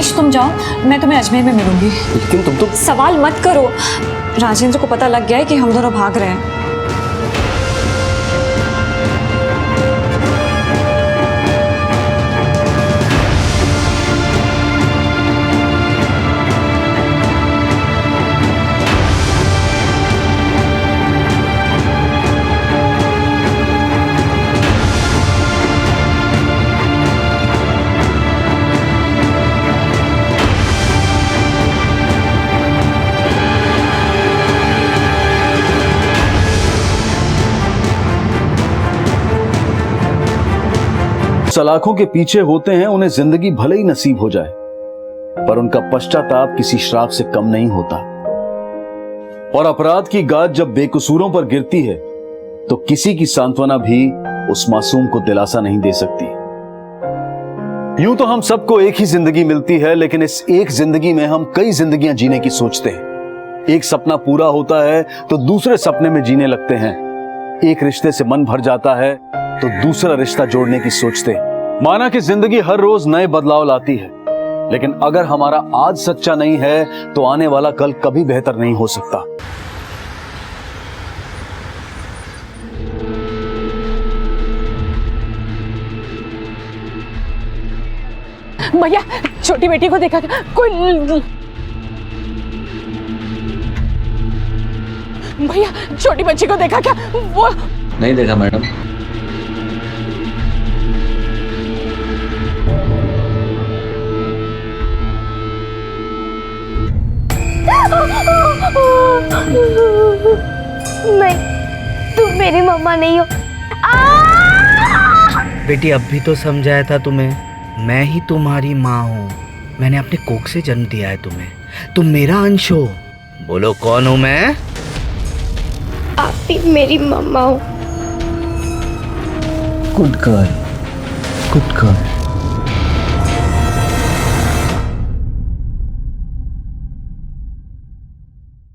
ऋष तुम जाओ, मैं तुम्हें अजमेर में मिलूंगी। लेकिन तुम तो सवाल मत करो, राजेंद्र को पता लग गया है कि हम दोनों भाग रहे हैं। सलाखों के पीछे होते हैं उन्हें जिंदगी भले ही नसीब हो जाए, पर उनका पश्चाताप किसी श्राप से कम नहीं होता। और अपराध की गाज जब बेकसूरों पर गिरती है तो किसी की सांत्वना भी उस मासूम को दिलासा नहीं दे सकती। यूं तो हम सबको एक ही जिंदगी मिलती है, लेकिन इस एक जिंदगी में हम कई जिंदगियां जीने की सोचते हैं। एक सपना पूरा होता है तो दूसरे सपने में जीने लगते हैं। एक रिश्ते से मन भर जाता है तो दूसरा रिश्ता जोड़ने की सोचते हैं। माना कि जिंदगी हर रोज नए बदलाव लाती है, लेकिन अगर हमारा आज सच्चा नहीं है तो आने वाला कल कभी बेहतर नहीं हो सकता। भैया छोटी बेटी को देखा क्या? कोई भैया छोटी बच्ची को देखा क्या? वो नहीं देखा मैडम। नहीं, तुम मेरी मम्मा नहीं हो। बेटी अब भी तो समझाया था तुम्हें, मैं ही तुम्हारी माँ हूँ। मैंने अपने कोख से जन्म दिया है तुम्हें, तुम मेरा अंश हो। बोलो कौन हूँ मैं? आप भी मेरी मम्मा हो। Good girl, good girl.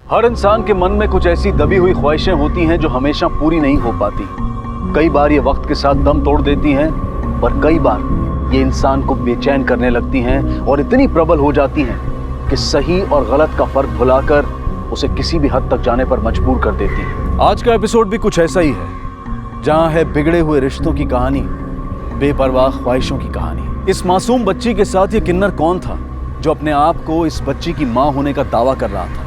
हर इंसान के मन में कुछ ऐसी दबी हुई ख्वाहिशें होती हैं जो हमेशा पूरी नहीं हो पाती। कई बार ये वक्त के साथ दम तोड़ देती हैं, पर कई बार ये इंसान को बेचैन करने लगती हैं और इतनी प्रबल हो जाती हैं कि सही और गलत का फर्क भुलाकर उसे किसी भी हद तक जाने पर मजबूर कर देती है। आज का एपिसोड भी कुछ ऐसा ही है, जहां है बिगड़े हुए रिश्तों की कहानी, बेपरवाह ख्वाहिशों की कहानी। इस मासूम बच्ची के साथ ये किन्नर कौन था जो अपने आप को इस बच्ची की माँ होने का दावा कर रहा था?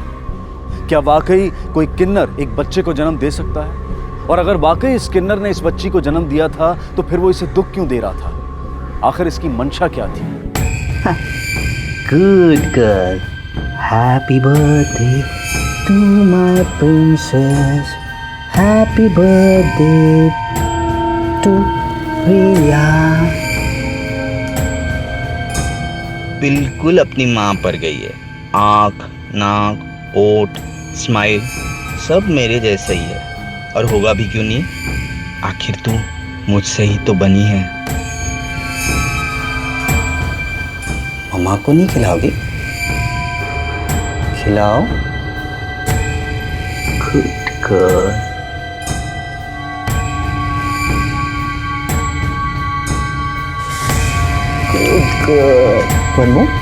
क्या वाकई कोई किन्नर एक बच्चे को जन्म दे सकता है? और अगर वाकई इस किन्नर ने इस बच्ची को जन्म दिया था तो फिर वो इसे दुख क्यों दे रहा था? आखिर इसकी मंशा क्या थी? Good girl, happy birthday to my princess, happy birthday to Priya. बिल्कुल अपनी माँ पर गई है। आँख, नाक, ओठ, स्माइल सब मेरे जैसा ही है, और होगा भी क्यों नहीं? आखिर तू मुझसे ही तो बनी है। मम्मा को नहीं खिलाओगी? खिलाओ। Good girl. Good girl. One more.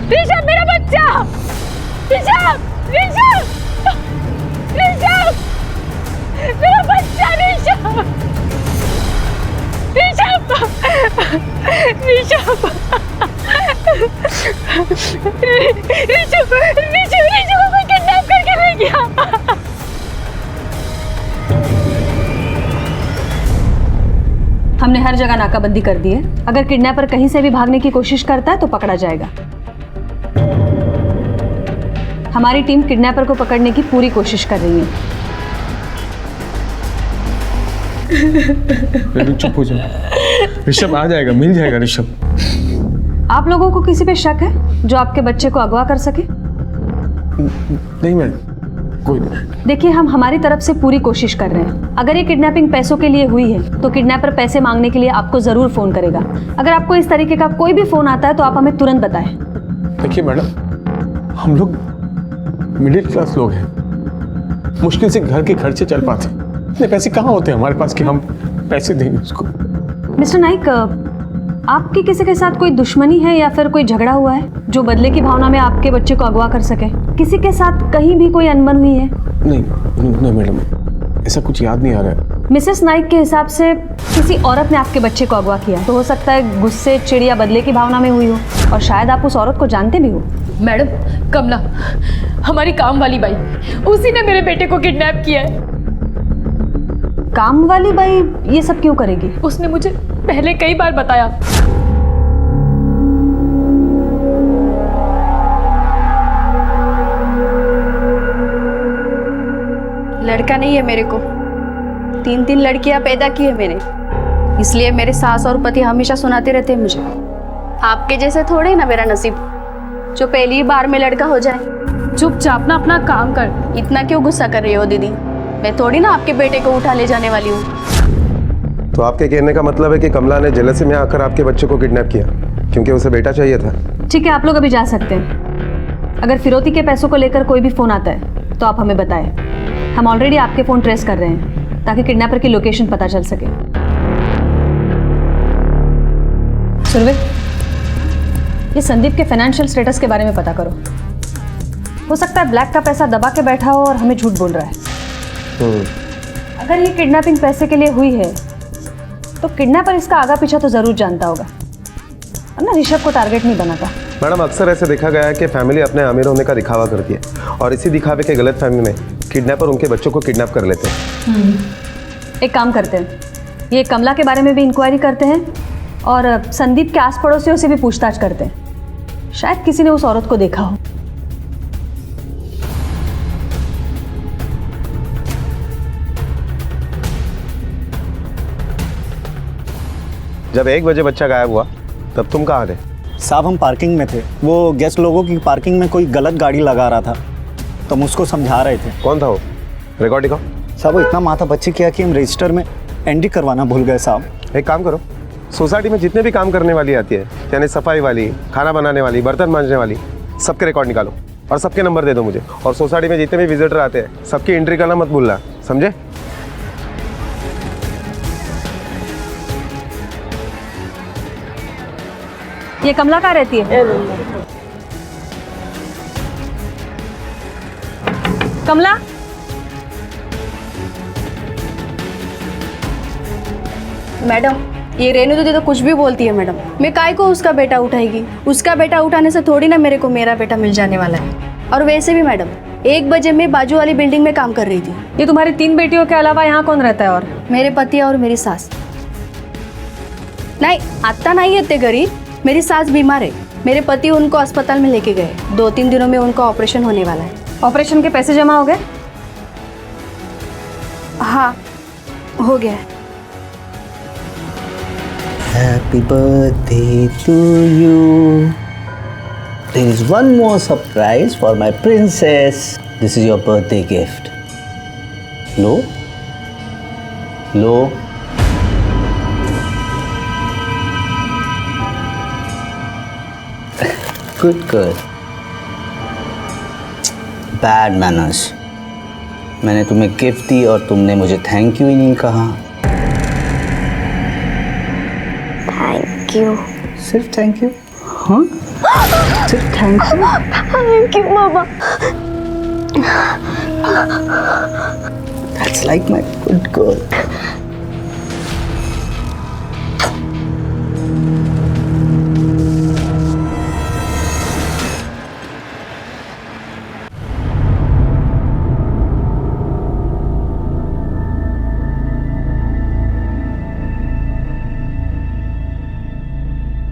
Rishabh मेरा बच्चा! ऋषभ! ऋषभ! ऋषभ! मेरा बच्चा ऋषभ! ऋषभ! ऋषभ! ऋषभ को किडनैप करके ले गया। हमने हर जगह नाकाबंदी कर दी है। अगर किडनैपर कहीं से भी भागने की कोशिश करता है तो पकड़ा जाएगा। हमारी टीम किडनैपर को पकड़ने की पूरी कोशिश कर रही है। चुप हो जाओ। ऋषभ आ जाएगा, मिल जाएगा ऋषभ। आप लोगों को किसी पे शक है जो आपके बच्चे को अगवा कर सके? नहीं मैडम, कोई नहीं। देखिए, हम हमारी तरफ से पूरी कोशिश कर रहे हैं। अगर ये किडनैपिंग पैसों के लिए हुई है तो किडनैपर पैसे मांगने के लिए आपको ज़रूर फ़ोन करेगा। अगर आपको इस तरीके का कोई भी फ़ोन आता है तो आप हमें तुरंत बताएं। देखिए मैडम, हम लोग मिडिल क्लास लोग हैं, मुश्किल से घर के खर्चे चल पाते हैं। इतने पैसे कहाँ होते हैं हमारे पास कि हम पैसे देंगे उसको। मिस्टर नाइक, आपकी किसी के साथ कोई दुश्मनी है या फिर कोई झगड़ा हुआ है जो बदले की भावना में आपके बच्चे को अगवा कर सके? किसी के साथ कहीं भी कोई अनबन हुई है? नहीं मैडम, ऐसा कुछ याद नहीं आ रहा है। मिसेस नाइक के हिसाब से किसी औरत ने आपके बच्चे को अगवा किया, तो हो सकता है गुस्से, चिड़ या बदले की भावना में हुई हो, और शायद आप उस औरत को जानते भी हो। मैडम, कमला, हमारी काम वाली बाई, उसी ने मेरे बेटे को किडनैप किया है। काम वाली बाई ये सब क्यों करेगी? उसने मुझे पहले कई बार बताया। लड़का नहीं है मेरे को, 3 लड़कियां पैदा की है मैंने, इसलिए मेरे सास और पति हमेशा सुनाते रहते हैं मुझे, आपके जैसे थोड़े ना मेरा नसीब जो पहली बार में लड़का हो जाए। चुपचाप ना अपना काम कर। इतना क्यों गुस्सा कर रही हो दीदी? मैं थोड़ी ना आपके बेटे को उठा ले जाने वाली हूँ। तो आपके कहने का मतलब है कि कमला ने जेलसी में आकर आपके बच्चे को किडनैप किया क्योंकि उसे बेटा चाहिए था? ठीक है, आप लोग अभी जा सकते हैं। अगर फिरौती के पैसों को लेकर कोई भी फ़ोन आता है तो आप हमें बताएं। हम ऑलरेडी आपके फ़ोन ट्रेस कर रहे हैं ताकि किडनैपर की लोकेशन पता चल सके। सुरवे, ये संदीप के फाइनेंशियल स्टेटस के बारे में पता करो। हो सकता है ब्लैक का पैसा दबा के बैठा हो और हमें झूठ बोल रहा है। अगर ये किडनैपिंग पैसे के लिए हुई है तो किडनैपर इसका आगा पीछा तो जरूर जानता होगा, वरना ऋषभ को टारगेट नहीं बनाता। मैडम, अक्सर ऐसे देखा गया है कि फैमिली अपने अमीर होने का दिखावा करती है और इसी दिखावे के गलत फहमी में किडनैपर उनके बच्चों को किडनैप कर लेते हैं। एक काम करते हैं, ये कमला के बारे में भी इंक्वायरी करते हैं और संदीप के आस पड़ोसियों से भी पूछताछ करते हैं। शायद किसी ने उस औरत को देखा हो। जब 1 बजे बच्चा गायब हुआ तब तुम कहाँ थे? साहब, हम पार्किंग में थे। वो गेस्ट लोगों की पार्किंग में कोई गलत गाड़ी लगा रहा था तो हम उसको समझा रहे थे। कौन था वो? रिकॉर्ड दिखाओ। साहब, वो इतना माथा पच्ची किया कि हम रजिस्टर में एंट्री करवाना भूल गए साहब। एक काम करो, सोसाइटी में जितने भी काम करने वाली आती है, यानी सफाई वाली, खाना बनाने वाली, बर्तन मांजने वाली, सबके रिकॉर्ड निकालो और सबके नंबर दे दो मुझे। और सोसाइटी में जितने भी विजिटर आते हैं सबकी एंट्री करना मत भूलना, समझे? ये कमला कहाँ रहती है? कमला, मैडम, ये रेनू दीदी तो कुछ भी बोलती है मैडम। मैं काय को उसका बेटा उठाएगी? उसका बेटा उठाने से थोड़ी ना मेरे को मेरा बेटा मिल जाने वाला है। और वैसे भी मैडम, 1 बजे मैं बाजू वाली बिल्डिंग में काम कर रही थी। ये तुम्हारी 3 बेटियों के अलावा यहाँ कौन रहता है? और मेरे पति और मेरी सास। नहीं, आता नहीं है ते घरी। मेरी सास बीमार है, मेरे पति उनको अस्पताल में लेके गए। 2-3 दिनों में उनका ऑपरेशन होने वाला है। ऑपरेशन के पैसे जमा हो गए? हाँ, हो गया है। Happy birthday to you. There is one more surprise for my princess. This is your birthday gift. Lo? Lo? Good girl. Bad manners. मैंने तुम्हें गिफ्ट दी और तुमने मुझे थैंक यू ही नहीं कहा। Thank you. सिर्फ थैंक यू? हाँ? सिर्फ thank you? Thank you mama. That's like my good girl.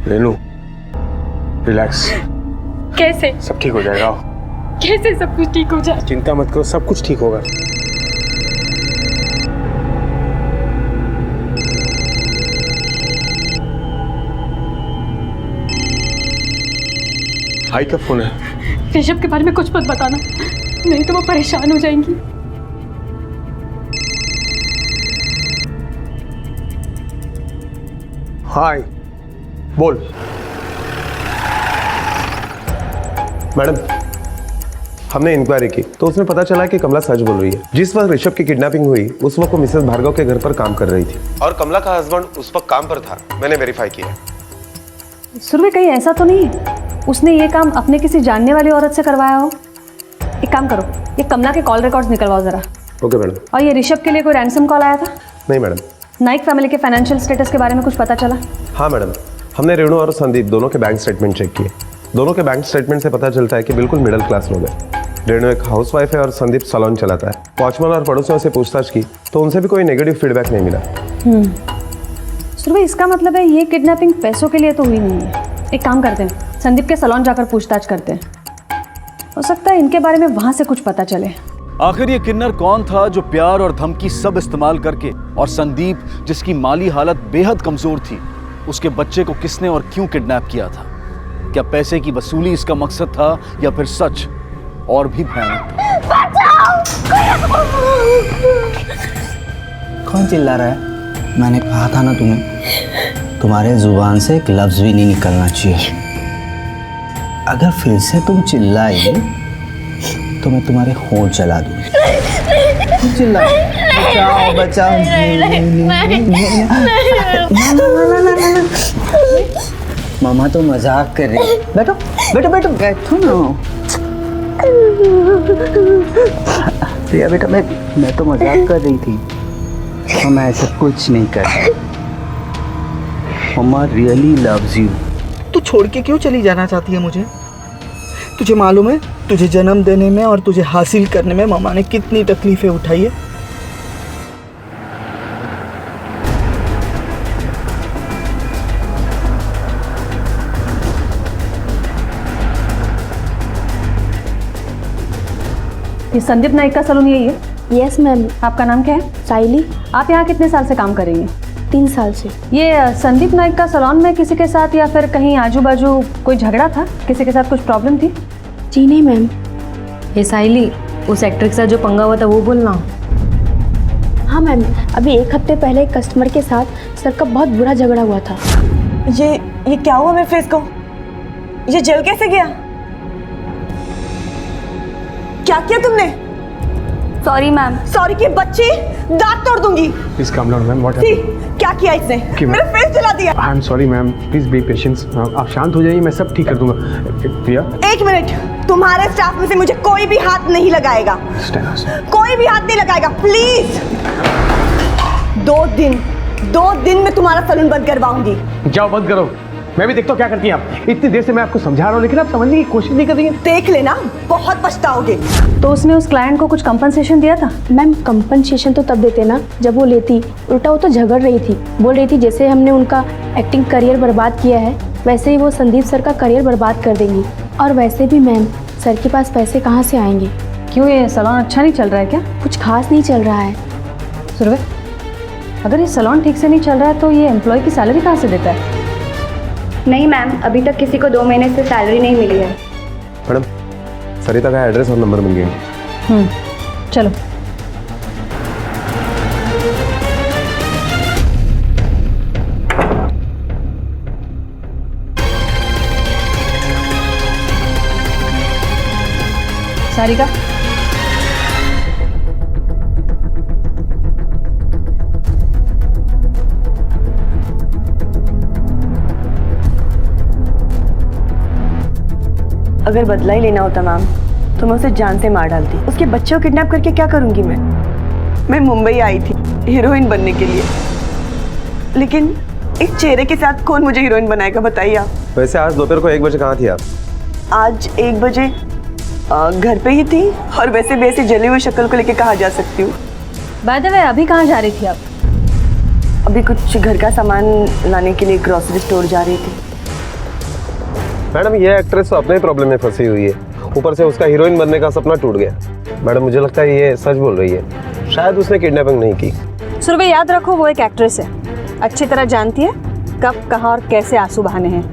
Renu, relax. कैसे? सब ठीक हो जाएगा। कैसे सब कुछ ठीक हो जाए? चिंता मत करो, सब कुछ ठीक होगा। भाई का फोन है। ऋषभ के बारे में कुछ मत बताना, नहीं तो वो परेशान हो जाएंगी। हाय, बोल। मैडम, हमने इंक्वायरी की तो उसमें पता चला कि कमला सच बोल रही है। जिस वक्त ऋषभ की किडनैपिंग हुई उस वक्त वो मिसेस भार्गव के घर पर काम कर रही थी और कमला का हस्बैंड उस वक्त काम पर था। मैंने वेरीफाई किया। सुरभि, कहीं ऐसा तो नहीं उसने ये काम अपने किसी जानने वाली औरत से करवाया हो? एक काम करो, ये कमला के कॉल रिकॉर्ड्स निकलवाओ जरा। Okay madam. और ये ऋषभ के लिए कोई रैंसम कॉल आया था? नहीं मैडम। नाइक फैमिली के फाइनेंशियल स्टेटस के बारे में कुछ पता चला? हाँ मैडम, हमने रेणु और संदीप दोनों के बैंक स्टेटमेंट चेक किए। दोनों के बैंक स्टेटमेंट से पता चलता है कि बिल्कुल मिडिल क्लास लोग हैं। रेणु एक हाउसवाइफ है और संदीप सैलून चलाता है। वॉचमैन और पड़ोसियों से पूछताछ की तो उनसे भी कोई नेगेटिव फीडबैक नहीं मिला। सुरभि, इसका मतलब है ये किडनैपिंग पैसों के लिए तो हुई नहीं है। एक काम करते हैं, संदीप के सैलून जाकर पूछताछ करते हैं, हो सकता है इनके बारे में वहां से कुछ पता चले। आखिर ये किन्नर कौन था जो प्यार और धमकी सब इस्तेमाल करके, और संदीप जिसकी माली हालत बेहद कमजोर थी, उसके बच्चे को किसने और क्यों किडनैप किया था? क्या पैसे की वसूली इसका मकसद था या फिर सच और भी भयानक था? कौन चिल्ला रहा है? मैंने कहा था ना तुम्हें, तुम्हारे जुबान से एक लफ्ज भी नहीं निकलना चाहिए। अगर फिर से तुम चिल्लाई तो मैं तुम्हारे होंठ जला दूंगी। चिल्ला, बचाओ बचाओ। मामा तो मजाक कर रही है। बैठो बैठो बैठो बैठो ना। प्रिया बेटा, मैं तो मजाक कर रही थी, मैं ऐसा कुछ नहीं कर रहा। मम्मा रियली लव्स यू। तू छोड़ के क्यों चली जाना चाहती है मुझे? तुझे मालूम है तुझे जन्म देने में और तुझे हासिल करने में मामा ने कितनी तकलीफें उठाई है। ये संदीप नाइक का सैलून यही है? Yes ma'am. आपका नाम क्या है? साइली। आप यहाँ कितने साल से काम कर रही हैं? 3 साल से। ये संदीप नाइक का सैलून में किसी के साथ या फिर कहीं आजू बाजू कोई झगड़ा था? किसी के साथ कुछ प्रॉब्लम थी? जी नहीं मैम। ये साइली, उस एक्टर के साथ जो पंगा हुआ था वो बोलना। हाँ मैम, अभी 1 हफ्ते पहले एक कस्टमर के साथ सर का बहुत बुरा झगड़ा हुआ था। ये क्या हुआ मेरे फेस को? ये जल कैसे गया? क्या किया तुमने? Sorry ma'am. सॉरी की बच्ची, दांत तोड़ दूंगी। Please calm down ma'am. What क्या किया इसने? मेरा फेस जला दिया। I am sorry ma'am, please be patience. आप शांत हो जाइए, मैं सब ठीक कर दूंगा। प्रिया, 1 मिनट, तुम्हारे स्टाफ में से मुझे कोई भी हाथ नहीं लगाएगा। कोई भी हाथ नहीं लगाएगा, प्लीज। 2 दिन में तुम्हारा सैलून बंद करवाऊंगी। जाओ बंद करो, मैं भी देखता हूँ क्या करती हैं आप। इतनी देर से मैं आपको समझा रहा हूँ लेकिन आप समझने की कोशिश नहीं कर रही हैं। देख लेना, बहुत पछताओगे। तो उसने उस क्लाइंट को कुछ कंपनसेशन दिया था? मैम, कंपनसेशन तो तब देते ना जब वो लेती। उल्टा वो तो झगड़ रही थी, बोल रही थी जैसे हमने उनका एक्टिंग करियर बर्बाद किया है वैसे ही वो संदीप सर का करियर बर्बाद कर देंगी। और वैसे भी मैम, सर के पास पैसे कहाँ से आएंगे? क्यों, ये सैलून अच्छा नहीं चल रहा है क्या? कुछ खास नहीं चल रहा है। सुरभि, अगर ये सैलून ठीक से नहीं चल रहा है तो ये एम्प्लॉय की सैलरी कहाँ से देता है? नहीं मैम, अभी तक किसी को 2 महीने से सैलरी नहीं मिली है। मैडम, सरिता का एड्रेस और नंबर मिल गया। चलो। सारिका, अगर बदला ही लेना होता मैम तो मैं उसे जान से मार डालती। उसके बच्चे को किडनैप करके क्या करूंगी मैं मुंबई आई थी हीरोइन बनने के लिए, लेकिन इस चेहरे के साथ कौन मुझे हीरोइन बनाएगा बताइए आप। वैसे आज दोपहर को 1 बजे कहाँ थी आप? आज 1 बजे घर पे ही थी, और वैसे भी ऐसी जली हुई शक्ल को लेके कहाँ जा सकती हूँ। बाय द वे, अभी कहाँ जा रही थी आप? अभी कुछ घर का सामान लाने के लिए ग्रोसरी स्टोर जा रही थी। मैडम, ये एक्ट्रेस तो अपने प्रॉब्लम में फंसी हुई है, ऊपर से उसका हीरोइन बनने का सपना टूट गया। मैडम, मुझे लगता है ये सच बोल रही है, शायद उसने किडनैपिंग नहीं की। सुरभि, याद रखो वो एक एक्ट्रेस है, अच्छी तरह जानती है कब, कहाँ और कैसे आंसू बहाने हैं।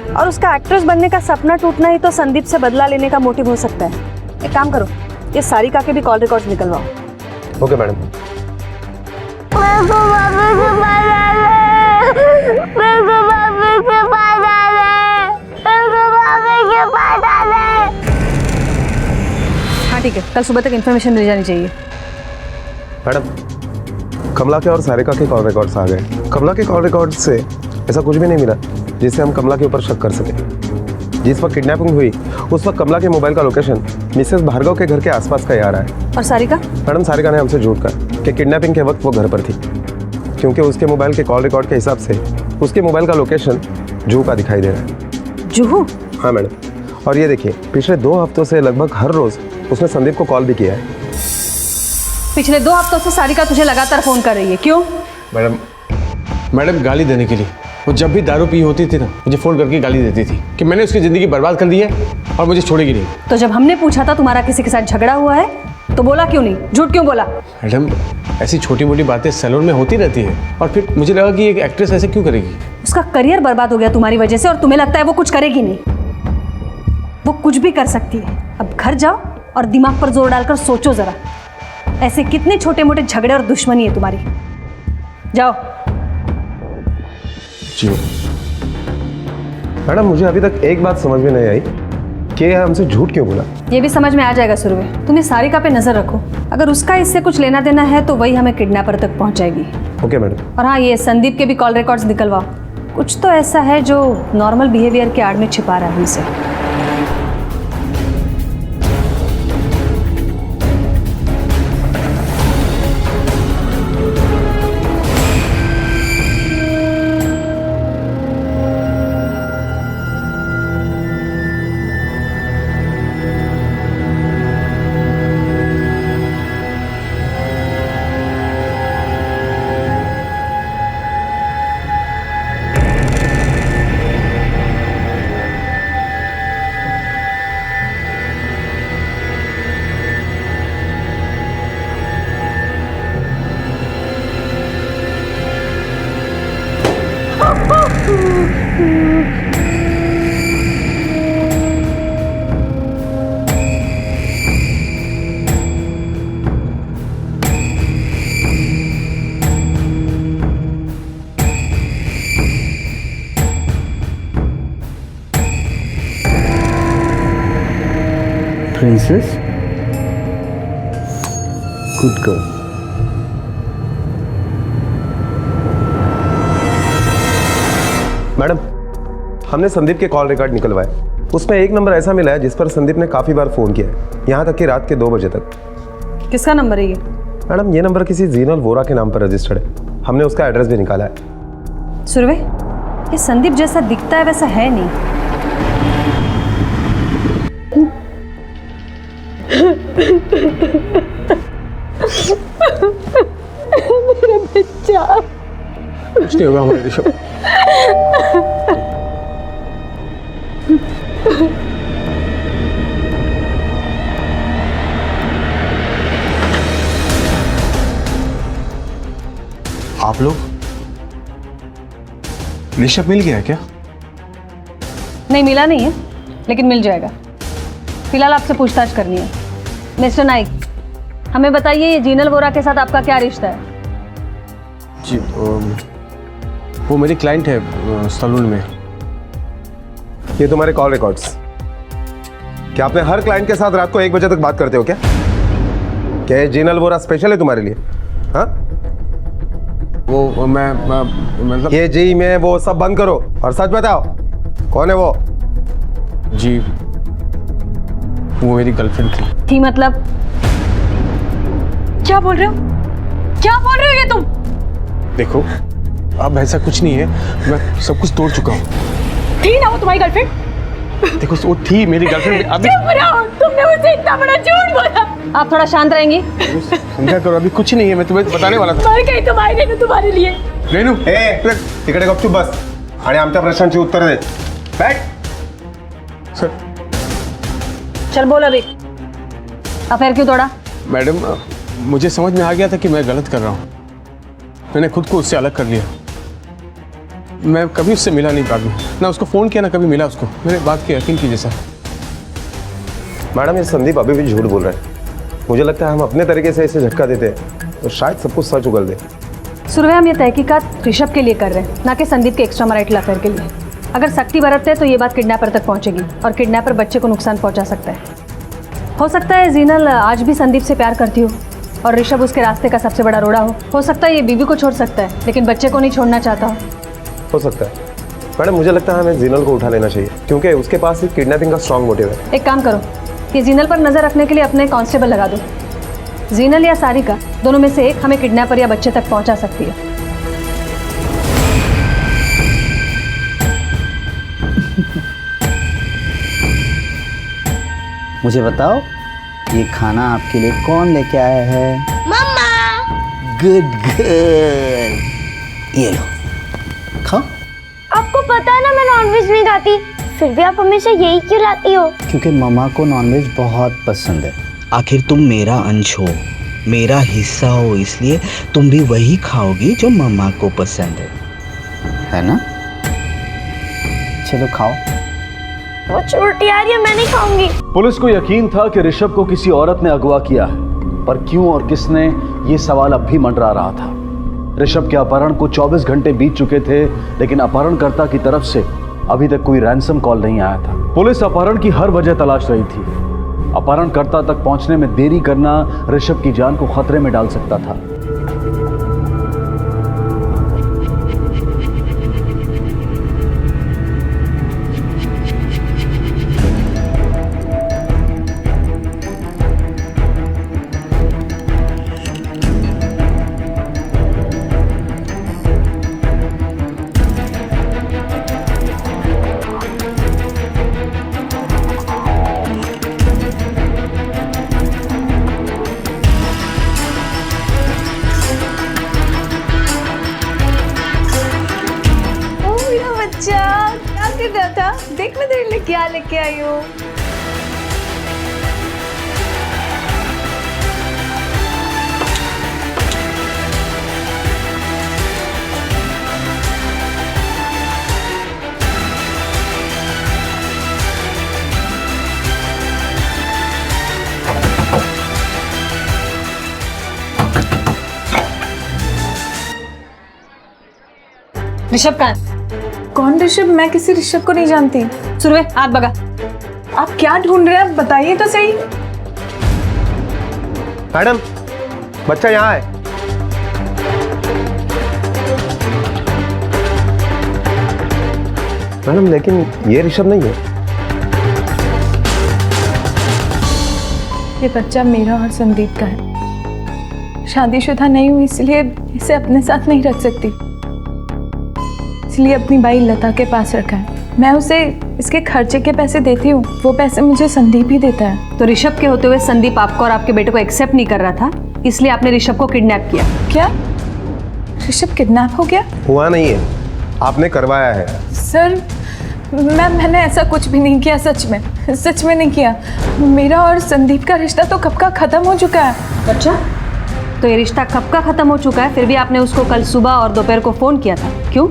और उसका एक्ट्रेस बनने का सपना टूटना ही तो संदीप से बदला लेने का मोटिव हो सकता है। एक काम करो, ये सारिका के भी कॉल रिकॉर्ड्स निकलवाओ। Okay madam. हाँ ठीक है, कल सुबह तक इन्फॉर्मेशन मिल जानी चाहिए। मैडम, कमला के और सारिका के कॉल रिकॉर्ड्स आ गए। कमला के कॉल रिकॉर्ड से ऐसा कुछ भी नहीं मिला जिससे हम कमला के ऊपर शक कर सके। जिस वक्त किडनैपिंग हुई उस वक्त कमला के मोबाइल का लोकेशन मिसेस भार्गव के घर के आसपास का ही आ रहा है। और सारिका? मैडम, सारिका ने हमसे झूठ कहा कि किडनैपिंग के वक्त वो घर पर थी, क्योंकि उसके मोबाइल के कॉल रिकॉर्ड के हिसाब से उसके मोबाइल का लोकेशन जुहू का दिखाई दे रहा है। जुहू? हाँ मैडम, और ये देखिए पिछले 2 हफ्तों से लगभग हर रोज उसने संदीप को कॉल भी किया है। पिछले 2 हफ्तों से सारिका तुझे लगातार फोन कर रही है, क्यों? मैडम गाली देने के लिए। वो जब भी दारू पी होती थी ना, मुझे फोन करके गाली देती थी कि मैंने उसकी जिंदगी बर्बाद कर दी है और मुझे छोड़ेगी नहीं। तो जब हमने पूछा था तुम्हारा किसी के साथ झगड़ा हुआ है तो बोला क्यों नहीं, झूठ क्यों बोला? मैडम, ऐसी छोटी मोटी बातें सैलून में होती रहती है, और फिर मुझे लगा कि एक एक्ट्रेस ऐसे क्यों करेगी। उसका करियर बर्बाद हो गया तुम्हारी वजह से और तुम्हें लगता है वो कुछ करेगी नहीं। वो कुछ भी कर सकती है। अब घर जाओ और दिमाग पर जोर डालकर सोचो जरा, ऐसे कितने छोटे मोटे झगड़े और दुश्मनी है तुम्हारी। जाओ। जी मैडम, मुझे अभी तक एक बात समझ में नहीं आई कि यह हमसे झूठ क्यों बोला। ये भी समझ में आ जाएगा सुरवे। तुम्हें सारिका पे नजर रखो, अगर उसका इससे कुछ लेना देना है तो वही हमें किडनैपर तक पहुंचाएगी। Okay madam. और हाँ, ये संदीप के भी कॉल रिकॉर्ड्स निकलवाओ। कुछ तो ऐसा है जो नॉर्मल बिहेवियर के आड़ में छिपा रहा है हमसे। Princess, good girl. मैडम, हमने संदीप के कॉल रिकॉर्ड निकलवाए। उसमें एक नंबर ऐसा मिला है जिस पर संदीप ने काफी बार फोन किया है, यहाँ तक कि रात के 2 बजे तक। किसका नंबर है ये? मैडम, ये नंबर किसी जीनल वोरा के नाम पर रजिस्टर्ड है। हमने उसका एड्रेस भी निकाला है। सुरवे, ये संदीप जैसा दिखता है वैसा है नहीं। मेरा बच्चा। कुछ नहीं होगा हमारे ऋषभ। आप लोग? ऋषभ मिल गया क्या? नहीं, मिला नहीं है, लेकिन मिल जाएगा। फिलहाल आपसे पूछताछ करनी है। मिस्टर नाइक, हमें बताइए ये जीनल वोरा के साथ आपका क्या रिश्ता है? जी, वो मेरी क्लाइंट है सलून में। ये तुम्हारे कॉल रिकॉर्ड्स। क्या आपने हर क्लाइंट के साथ रात को 1 बजे तक बात करते हो क्या? क्या ये जीनल वोरा स्पेशल है तुम्हारे लिए? हाँ, वो मैं मतलब ये जी में वो सब बंद करो और सच बताओ, कौन है वो? जी, वो मेरी गर्लफ्रेंड थी। मतलब क्या बोल रहे हो? क्या बोल रहे हो ये तुम? देखो, अब ऐसा कुछ नहीं है, मैं सब कुछ तोड़ चुका हूँ। थी ना वो तुम्हारी गर्लफ्रेंड? देखो, वो थी मेरी गर्लफ्रेंड। अभी तुमने मुझे इतना बड़ा झूठ बोला। आप थोड़ा शांत रहेंगी? समझा करो, अभी कुछ नहीं है, मैं तुम्हें बताने वाला था। मर गई तुम्हारी रेनू तुम्हारे लिए। रेनू, तिकडे गपचूप बस आणि आमच्या प्रश्नांची उत्तर दे। बैठ। सर, चल बोल अभी, अफेयर क्यों तोड़ा? मैडम, मुझे समझ में आ गया था कि मैं गलत कर रहा हूँ। मैंने खुद को उससे अलग कर लिया। मैं कभी उससे मिला नहीं मैडम, ना उसको फ़ोन किया ना कभी मिला उसको। मेरे बात की यकीन कीजिए सर। मैडम ये संदीप अभी भी झूठ बोल रहा है। मुझे लगता है हम अपने तरीके से इसे झटका देते हैं तो शायद सब कुछ सच उगल दे। सुरभि, हम ये तहकीकात ऋषभ के लिए कर रहे हैं, ना कि संदीप के एक्स्ट्रा मैरिटल अफेयर के लिए। अगर सख्ती बरतते हैं तो ये बात किडनैपर तक पहुंचेगी और किडनैपर बच्चे को नुकसान पहुंचा सकता है। हो सकता है जीनल आज भी संदीप से प्यार करती हो और ऋषभ उसके रास्ते का सबसे बड़ा रोड़ा हो सकता है ये बीवी को छोड़ सकता है लेकिन बच्चे को नहीं छोड़ना चाहता हो सकता है। मैडम मुझे लगता है हमें जीनल को उठा लेना चाहिए क्योंकि उसके पास एक किडनैपिंग का स्ट्रांग मोटिव है। एक काम करो, ये जीनल पर नजर रखने के लिए अपने कांस्टेबल लगा दो। जीनल या सारिका दोनों में से एक हमें किडनैपर या बच्चे तक पहुंचा सकती है। मुझे बताओ ये खाना आपके लिए कौन लेके आया है? मम्मा। गुड गर्ल, ये लो खाओ। आपको पता है ना मैं नॉनवेज नहीं खाती, फिर भी आप हमेशा यही क्यों लाती हो? क्योंकि मम्मा को नॉनवेज बहुत पसंद है। आखिर तुम मेरा अंश हो, मेरा हिस्सा हो, इसलिए तुम भी वही खाओगी जो मम्मा को पसंद है ना? चलो खाओ। वो छोटी आ रही है, मैं नहीं खाऊंगी। पुलिस को यकीन था कि ऋषभ को किसी औरत ने अगवा किया है, पर क्यों और किसने, ये सवाल अब भी मंडरा रहा था। ऋषभ के अपहरण को 24 घंटे बीत चुके थे लेकिन अपहरणकर्ता की तरफ से अभी तक कोई रैंसम कॉल नहीं आया था। पुलिस अपहरण की हर वजह तलाश रही थी। अपहरणकर्ता तक पहुंचने में देरी करना ऋषभ की जान को खतरे में डाल सकता था। क्या कर रहा था? देख मैं तेरे लिए क्या लेके आई हूँ। ऋषभ कहाँ? कौन ऋषभ? मैं किसी ऋषभ को नहीं जानती। सुरभि, हाथ भगा। आप क्या ढूंढ रहे हैं बताइए तो सही। मैडम बच्चा यहाँ है। मैडम लेकिन ये ऋषभ नहीं है। ये बच्चा मेरा और संदीप का है। शादीशुदा नहीं हुई इसलिए इसे अपने साथ नहीं रख सकती, इसलिए अपनी बाई लता के पास रखा है। मैं उसे इसके खर्चे के पैसे देती हूँ, वो पैसे मुझे संदीप ही देता है। तो ऋषभ के होते हुए संदीप आपको और आपके बेटे को एक्सेप्ट नहीं कर रहा था, इसलिए आपने ऋषभ को किडनैप किया। क्या ऋषभ किडनैप हो गया? हुआ नहीं है, आपने करवाया है। सर मैंने ऐसा कुछ भी नहीं किया, सच में नहीं किया। मेरा और संदीप का रिश्ता तो कब का खत्म हो चुका है। अच्छा, तो ये रिश्ता कब का खत्म हो चुका है, फिर भी आपने उसको कल सुबह और दोपहर को फोन किया था, क्यों?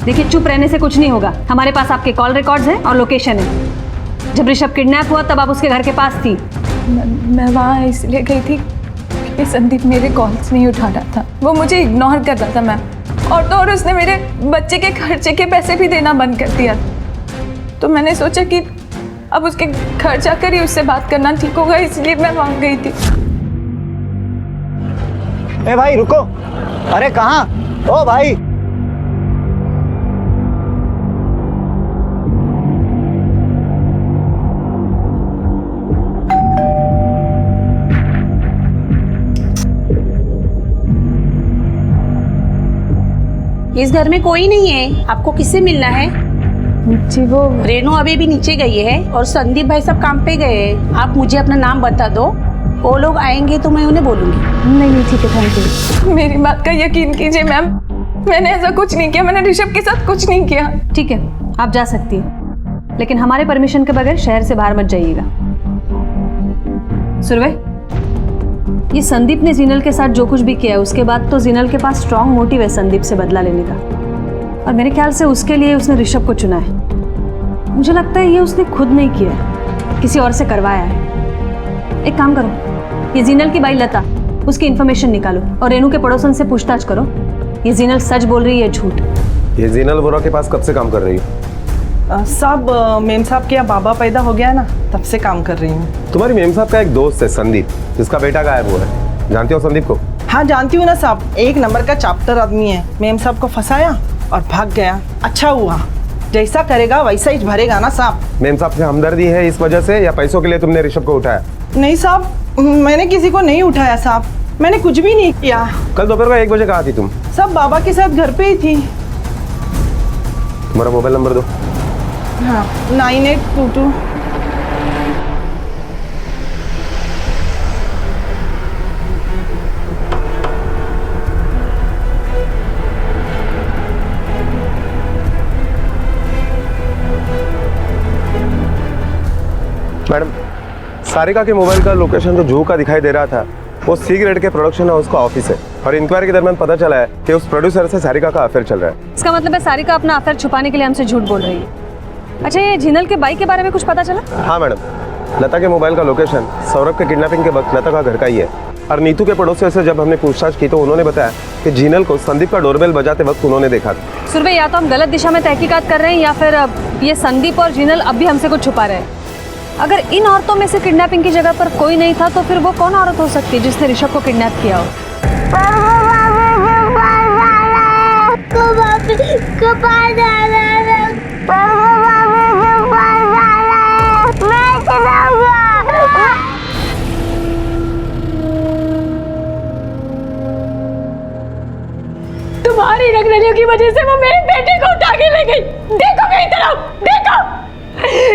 देखिए चुप रहने से कुछ नहीं होगा, हमारे पास आपके कॉल रिकॉर्ड्स हैं और लोकेशन है। जब ऋषभ किडनैप हुआ तब आप उसके घर के पास थी। मैं वहाँ इसलिए गई थी कि संदीप मेरे कॉल्स नहीं उठा रहा था, वो मुझे इग्नोर कर रहा था मैम। और तो और उसने मेरे बच्चे के खर्चे के पैसे भी देना बंद कर दिया। तो मैंने सोचा कि अब उसके घर जाकर ही उससे बात करना ठीक होगा, इसलिए मैं वहाँ गई थी। ए भाई रुको, अरे कहाँ? ओ भाई इस घर में कोई नहीं है, आपको किससे मिलना है? जी वो रेनू अभी भी नीचे गई है और संदीप भाई सब काम पे गए हैं। आप मुझे अपना नाम बता दो, वो लोग आएंगे तो मैं उन्हें बोलूंगी। नहीं ठीक है, थैंक यू। मेरी बात का यकीन कीजिए मैम, मैंने ऐसा कुछ नहीं किया, मैंने ऋषभ के साथ कुछ नहीं किया। ठीक है, आप जा सकती हैं, लेकिन हमारे परमिशन के बगैर शहर से बाहर मत जाइएगा। सुरभि, ये संदीप ने जीनल के साथ जो कुछ भी किया है उसके बाद तो जीनल के पास स्ट्रांग मोटिव है संदीप से बदला लेने का। और मेरे ख्याल से उसके लिए उसने ऋषभ को चुना है। मुझे लगता है ये उसने खुद नहीं किया है, किसी और से करवाया है। एक काम करो, ये जीनल की बाई लता, उसकी इन्फॉर्मेशन निकालो और रेनू के पड़ोसन से पूछताछ करो। ये जीनल सच बोल रही है झूठ? ये जीनल वोरा के पास कब से काम कर रही है? साहब मेम साहब के यहाँ बाबा पैदा हो गया ना, तब से काम कर रही हूँ। तुम्हारी मेम साहब का एक दोस्त है संदीप, जिसका बेटा गायब हुआ है। जानती हो संदीप को? हाँ जानती हूँ ना साहब, एक नंबर का चैप्टर आदमी है। मेम साहब को फंसाया और भाग गया। अच्छा हुआ, जैसा करेगा वैसा ही भरेगा ना साहब। मेम साहब से हमदर्दी है इस वजह से, या पैसों के लिए तुमने ऋषभ को उठाया? नहीं साहब, मैंने किसी को नहीं उठाया साहब, मैंने कुछ भी नहीं किया। कल दोपहर को 1 बजे कहाँ थी तुम? सब बाबा के साथ घर पे ही थी। तुम्हारा मोबाइल नंबर दो। हाँ 9822। मैडम, सारिका के मोबाइल का लोकेशन जो जू का दिखाई दे रहा था, वो सी ग्रेड के प्रोडक्शन हाउस का ऑफिस है। और इंक्वायरी के दरमियान पता चला है कि उस प्रोड्यूसर से सारिका का अफेयर चल रहा है। इसका मतलब है सारिका अपना अफेयर छुपाने के लिए हमसे झूठ बोल रही है। अच्छा, ये जीनल के बाई के बारे में कुछ पता चला? हाँ मैडम, लता के मोबाइल का लोकेशन सौरभ के किडनैपिंग के वक्त लता का घर का ही है। और नीतू के पड़ोसियों से जब हमने पूछताछ की तो उन्होंने बताया कि जीनल को संदीप का डोरबेल बजाते वक्त उन्होंने देखा था। सुरभि, या तो हम गलत दिशा में तहकीकात कर रहे हैं या फिर ये संदीप और जीनल अब भी हमसे कुछ छुपा रहे हैं। अगर इन औरतों में से किडनैपिंग की जगह पर कोई नहीं था तो फिर वो कौन औरत हो सकती है जिसने ऋषभ को किडनैप किया हो? तुम्हारी रगड़लियों की वजह से वो मेरे बेटे को उठा के ले गई। देखो मेरी तरफ, देखो।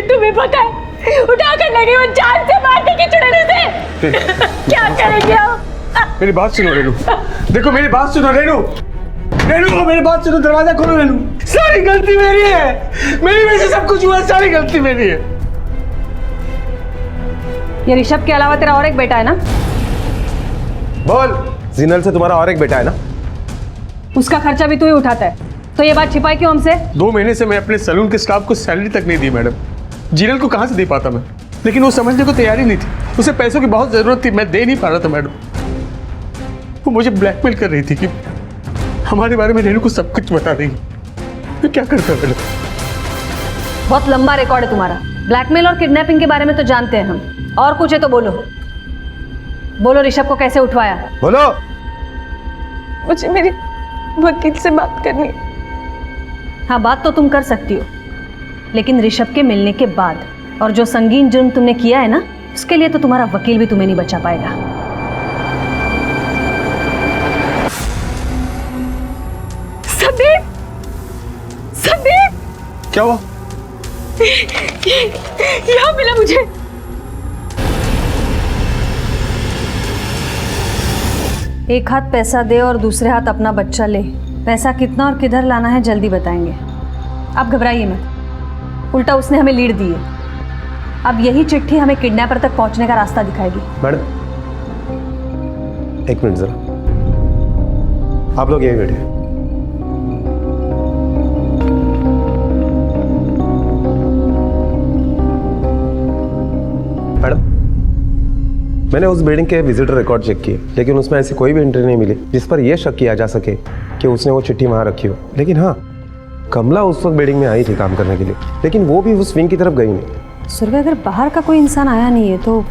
तुम्हें पता है, उठा कर ले गई, वो जान से मारने की चुड़ैल से। क्या करेंगे आप? मेरी बात सुनो रेनू, देखो मेरी बात सुनो रेनू, रेनू मेरी बात सुनो, दरवाजा खोलो रेनू। सारी गलती मेरी है, मेरी वजह से सब कुछ हुआ, सारी गलती मेरी है। ये ऋषभ के अलावा तेरा और एक बेटा है ना? बोल, जीनल से तुम्हारा और एक बेटा है ना? उसका खर्चा भी तू ही उठाता है, तो ये बात छिपाई क्यों हमसे? 2 महीने से मैं अपने सैलून के स्टाफ को सैलरी तक नहीं दी मैडम। जीनल को कहाँ से दे पाता मैं, लेकिन वो समझने को तैयार ही नहीं थी। उसे पैसों की बहुत जरूरत थी, मैं दे नहीं पा रहा था मैडम। वो मुझे ब्लैकमेल कर रही थी कि हमारे बारे में रेनू को सब कुछ बता देगी। मैं क्या करता मैडम? बहुत लंबा रिकॉर्ड है तुम्हारा। ब्लैकमेल और किडनैपिंग के बारे में तो जानते हैं हम, और कुछ है तो बोलो। बोलो, ऋषभ को कैसे उठवाया? बोलो। मुझे मेरी वकील से बात करनी है। हाँ, बात तो तुम कर सकती हो, लेकिन ऋषभ के मिलने के बाद, और जो संगीन जुर्म तुमने किया है ना, उसके लिए तो तुम्हारा वकील भी तुम्हें नहीं बचा पाएगा। संदीप, संदीप, क्या हुआ? यहाँ मिला मुझे। एक हाथ पैसा दे और दूसरे हाथ अपना बच्चा ले। पैसा कितना और किधर लाना है जल्दी बताएंगे। आप घबराइए मत, उल्टा उसने हमें लीड दी है। अब यही चिट्ठी हमें किडनैपर तक पहुंचने का रास्ता दिखाएगी। मैडम, 1 मिनट जरा, आप लोग यहीं बैठिए। मैडम, मैंने उस बिल्डिंग के विजिटर रिकॉर्ड चेक किए, लेकिन उसमें ऐसी कोई भी एंट्री नहीं मिली जिस पर यह शक किया जा सके कि उसने वो चिट्ठी वहां रखी हो। लेकिन हाँ, कमला उस वक्त बिल्डिंग में आई थी काम करने के लिए, लेकिन वो भी उस विंग की तरफ गई नहीं। सुरभि, अगर बाहर का कोई इंसान आया नहीं है तो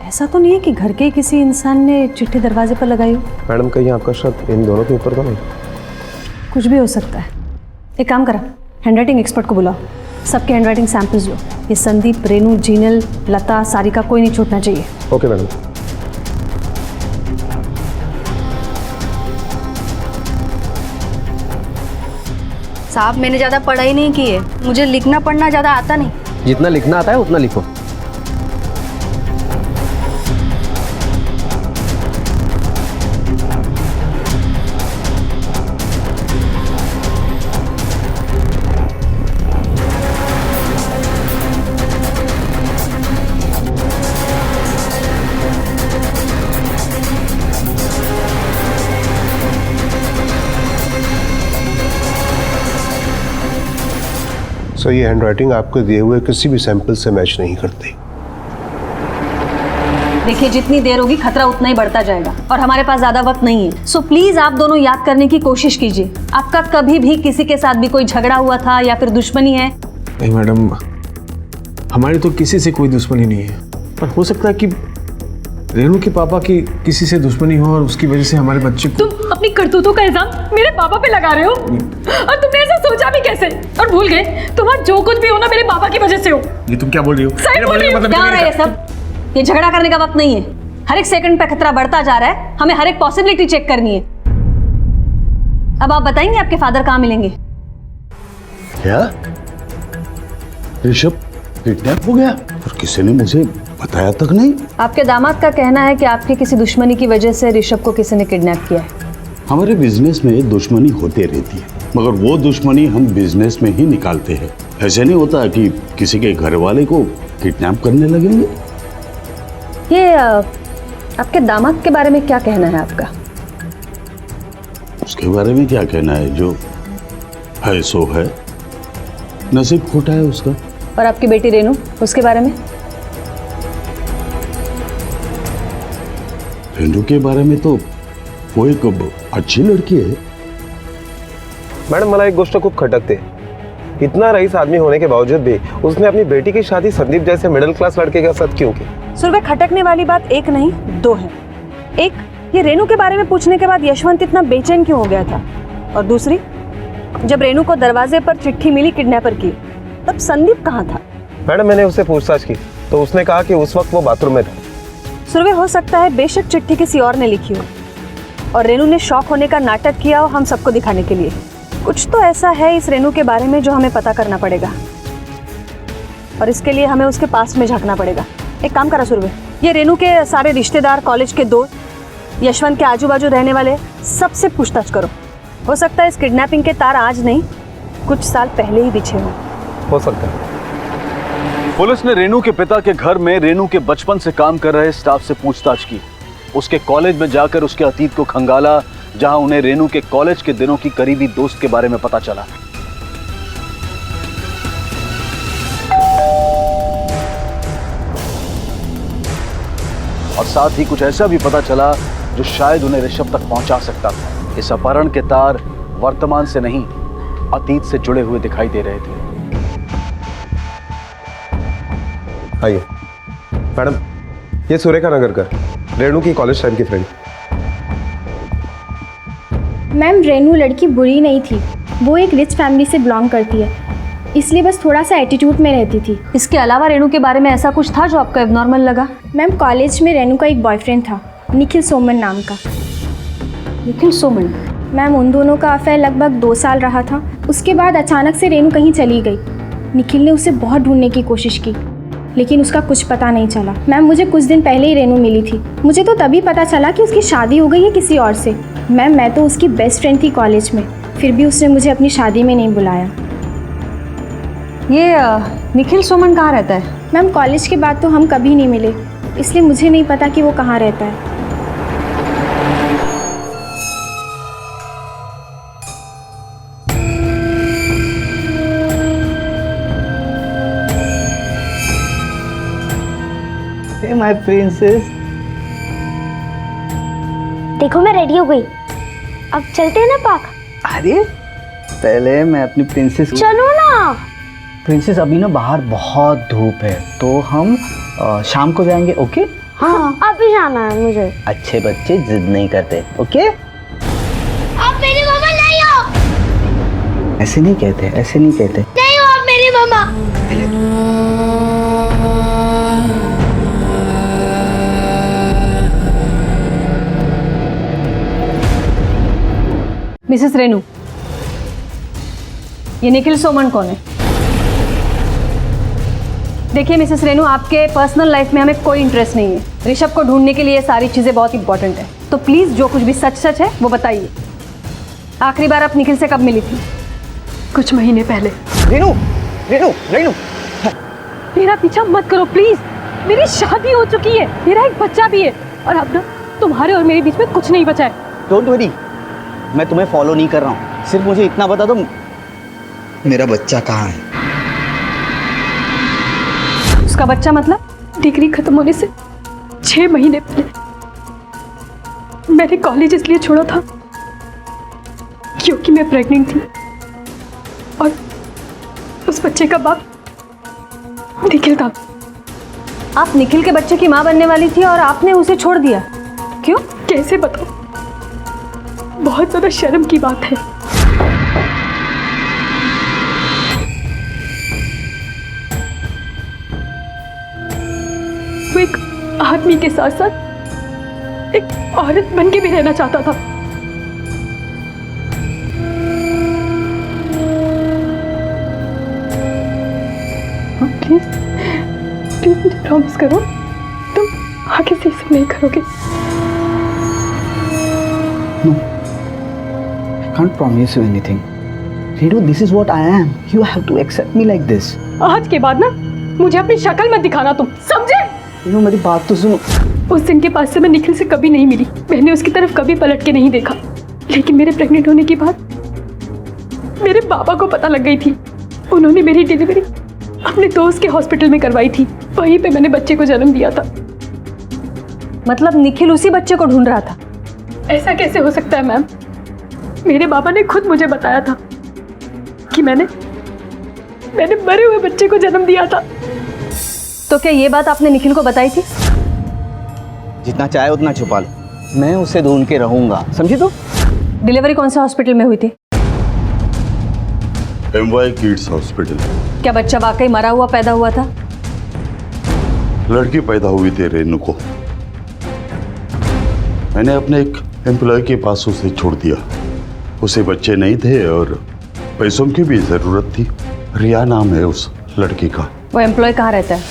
ऐसा तो नहीं है कि घर के किसी इंसान ने चिट्ठी दरवाजे पर लगाई हो? मैडम, कहीं आपका शक इन दोनों के ऊपर तो नहीं? कुछ भी हो सकता है। एक काम करा, हैंडराइटिंग एक्सपर्ट को बुलाओ, सबके हैंडराइटिंग सैंपल्स लो। ये संदीप, रेनू, जीनल, लता, सारिका, कोई नहीं छूटना चाहिए। Okay madam. साहब, मैंने ज़्यादा पढ़ाई नहीं की है, मुझे लिखना पढ़ना ज़्यादा आता नहीं। जितना लिखना आता है उतना लिखो। सो ये हैंडराइटिंग आपको दिए हुए किसी भी सैंपल से मैच नहीं करती। देखिए, जितनी देर होगी खतरा उतना ही बढ़ता जाएगा और हमारे पास ज्यादा वक्त नहीं है। सो प्लीज आप दोनों याद करने की कोशिश कीजिए, आपका कभी भी किसी के साथ भी कोई झगड़ा हुआ था या फिर दुश्मनी है? नहीं मैडम, हमारी तो किसी से कोई दुश्मनी नहीं है, पर हो सकता है कि रेनू के पापा की किसी से दुश्मनी हो और उसकी वजह से हमारे बच्चे को। तुम अपनी करतूतों का इल्जाम मेरे पापा पे लगा रहे हो और तुमने ऐसा सोचा भी कैसे? और भूल गए तुम्हारा जो कुछ भी हो ना मेरे पापा की वजह से हो। ये तुम क्या बोल रही हो? सही बोल रही हूँ। क्या हो रहा है ये सब? ये झगड़ा करने का वक्त नहीं है। हर एक सेकंड पे खतरा बढ़ता जा रहा है, हमें हर एक पॉसिबिलिटी चेक करनी है। अब आप बताएंगे आपके फादर कहाँ मिलेंगे? क्या ऋषभ किडनैप हो गया और किसी ने मुझे बताया तक नहीं? आपके दामाद का कहना है कि आपकी किसी दुश्मनी की वजह से ऋषभ को किसी ने किडनैप किया है। हमारे बिजनेस में दुश्मनी होते रहती है, मगर वो दुश्मनी हम बिजनेस में ही निकालते हैं। ऐसे नहीं होता कि किसी के घर वाले को किडनैप करने लगेंगे। ये आपके दामाद के बारे में क्या कहना है आपका? उसके बारे में क्या कहना है? जो है सो है, नसीब खोटा है उसका। और आपकी बेटी रेनू, उसके बारे में? रेनू के बारे में तो वो एक अच्छी लड़की है। मैडम, मला एक गोष्ट खूप खटकते। इतना रईस आदमी होने के बावजूद भी उसने अपनी बेटी की शादी संदीप जैसे मिडिल क्लास लड़के के साथ क्यों की? सुरभि, खटकने वाली बात एक नहीं दो है। एक, ये रेनू के बारे में पूछने के बाद यशवंत इतना बेचैन क्यों हो गया था? और दूसरी, जब रेनू को दरवाजे पर चिट्ठी मिली किडनैपर की, तब संदीप कहाँ था? मैडम, मैंने उससे पूछताछ की तो उसने कहा कि उस वक्त वो बाथरूम में था। सुरभि, हो सकता है बेशक चिट्ठी किसी और ने लिखी हो और रेनू ने शौक होने का नाटक किया हो हम सबको दिखाने के लिए। कुछ तो ऐसा है इस रेनू के बारे में जो हमें पता करना पड़ेगा और इसके लिए हमें उसके पास में झांकना पड़ेगा। एक काम करा सुरभि, ये रेनू के सारे रिश्तेदार, कॉलेज के दोस्त, यशवंत के आजू बाजू रहने वाले सबसे पूछताछ करो। हो सकता है इस किडनैपिंग के तार आज नहीं, कुछ साल पहले ही बिछे हों। हो सकता है। पुलिस ने रेनू के पिता के घर में रेनू के बचपन से काम कर रहे स्टाफ से पूछताछ की। उसके कॉलेज में जाकर उसके अतीत को खंगाला, जहां उन्हें रेनू के कॉलेज के दिनों की करीबी दोस्त के बारे में पता चला। और साथ ही कुछ ऐसा भी पता चला जो शायद उन्हें ऋषभ तक पहुंचा सकता था। इस अपहरण के तार वर्तमान से नहीं, अतीत से जुड़े हुए दिखाई दे रहे थे। आइए मैडम, ये सुरेखा नगरकर, रेनू की कॉलेज टाइम की फ्रेंड। मैम, रेनू लड़की बुरी नहीं थी, वो एक रिच फैमिली से बिलोंग करती है, इसलिए बस थोड़ा सा एटीट्यूड में रहती थी। इसके अलावा रेनू के बारे में ऐसा कुछ था जो आपको एबनॉर्मल लगा? मैम, कॉलेज में रेनू का एक बॉयफ्रेंड था, निखिल सोमन नाम का। निखिल सोमन? मैम, उन दोनों का अफेयर लगभग 2 साल रहा था। उसके बाद अचानक से रेनू कहीं चली गई। निखिल ने उसे बहुत ढूंढने की कोशिश की, लेकिन उसका कुछ पता नहीं चला। मैम, मुझे कुछ दिन पहले ही रेनू मिली थी। मुझे तो तभी पता चला कि उसकी शादी हो गई है किसी और से। मैम, मैं तो उसकी बेस्ट फ्रेंड थी कॉलेज में, फिर भी उसने मुझे अपनी शादी में नहीं बुलाया। ये निखिल सोमन कहाँ रहता है? मैम, कॉलेज के बाद तो हम कभी नहीं मिले, इसलिए मुझे नहीं पता कि वो कहाँ रहता है। Hey, my princess. देखो मैं रेडी हो गई, अब चलते हैं ना पार्क। अरे पहले मैं अपनी प्रिंसेस। चलो ना। प्रिंसेस, अभी ना बाहर बहुत धूप है तो हम शाम को जाएंगे। ओके? हाँ, अभी जाना है मुझे। अच्छे बच्चे जिद नहीं करते। ओके? आप मेरी मम्मा नहीं हो। ऐसे नहीं कहते, ऐसे नहीं कहते। नहीं हो आप मेरी मम्मा। मिसेस रेनू, ये निखिल सोमन कौन है? देखिए मिसेस रेनू, आपके पर्सनल लाइफ में हमें कोई इंटरेस्ट नहीं है। ऋषभ को ढूंढने के लिए सारी चीज़ें बहुत इंपॉर्टेंट है, तो प्लीज़ जो कुछ भी सच सच है वो बताइए। आखिरी बार आप निखिल से कब मिली थी? कुछ महीने पहले। रेनू, रेनू, रेनू, मेरा पीछा मत करो प्लीज। मेरी शादी हो चुकी है, मेरा एक बच्चा भी है, और अब ना तुम्हारे और मेरे बीच में कुछ नहीं बचा है। डोंट वरी, मैं तुम्हें फॉलो नहीं कर रहा हूँ। सिर्फ मुझे इतना बता दो, मेरा बच्चा कहाँ है? उसका बच्चा मतलब? डिग्री खत्म होने से 6 महीने पहले मैंने कॉलेज इसलिए छोड़ा था क्योंकि मैं प्रेग्नेंट थी और उस बच्चे का बाप निखिल था। आप निखिल के बच्चे की माँ बनने वाली थी और आपने उसे छोड़ दिया, क्यों? कैसे बताऊं, बहुत ज्यादा शर्म की बात है। वो एक आदमी के साथ साथ एक औरत बन के भी रहना चाहता था। प्लीज प्लीज मुझे प्रॉमिस करो तुम आगे से इसे नहीं करोगे। No, I can't promise you anything. Reenu, this is what I am. You have to accept me like this. आज के बाद ना मुझे अपनी शक्ल मत दिखाना, तुम समझे? Reenu, मेरी बात तो सुनो। उस दिन के बाद से मैं निखिल से कभी नहीं मिली, मैंने उसकी तरफ कभी पलट के नहीं देखा। लेकिन मेरे प्रेग्नेंट होने के बाद मेरे पापा को पता लग गई थी। उन्होंने मेरी डिलीवरी अपने दोस्त के हॉस्पिटल में करवाई थी, वहीं पे मैंने बच्चे को जन्म दिया था। मतलब निखिल उसी बच्चे को ढूंढ रहा था? ऐसा कैसे हो सकता है मैम? मेरे पापा ने खुद मुझे बताया था कि मैंने मरे हुए बच्चे को जन्म दिया था। तो क्या ये बात आपने निखिल को बताई थी? जितना चाहे उतना छुपा लो, मैं उसे ढूंढ के रहूंगा, समझी? तो डिलीवरी कौन से हॉस्पिटल में हुई थी? MY kids hospital. क्या बच्चा वाकई मरा हुआ पैदा हुआ था? लड़की पैदा हुई थी रेनू को। मैंने अपने एक एम्प्लॉय के पास उसे छोड़ दिया। उसे बच्चे नहीं थे और पैसों की भी जरूरत थी। रिया नाम है उस लड़की का। वो एम्प्लॉय कहाँ रहता है?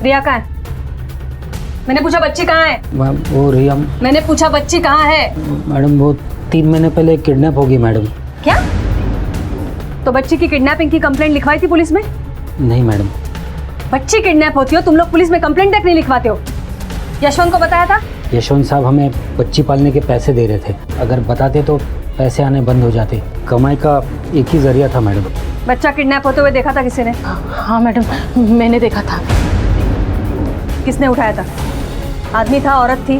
रिया कहाँ है? मैंने पूछा बच्ची कहाँ है? वो रिया, मैंने पूछा बच्ची कहाँ है? मैडम वो 3 महीने पहले किडनैप होगी मैडम। क्या? तो बच्ची की किडनैपिंग की कंप्लेंट लिखवाई थी पुलिस में? नहीं मैडम। बच्ची किडनैप होती हो, तुम लोग पुलिस में कंप्लेंट तक नहीं लिखवाते हो। यशवंत को बताया था? यशवंत साहब हमें बच्ची पालने के पैसे दे रहे थे, अगर बताते तो पैसे आने बंद हो जाते। कमाई का एक ही जरिया था मैडम। बच्चा किडनैप होते हुए देखा था किसी ने? हाँ मैडम, मैंने देखा था। किसने उठाया था? आदमी था, औरत थी?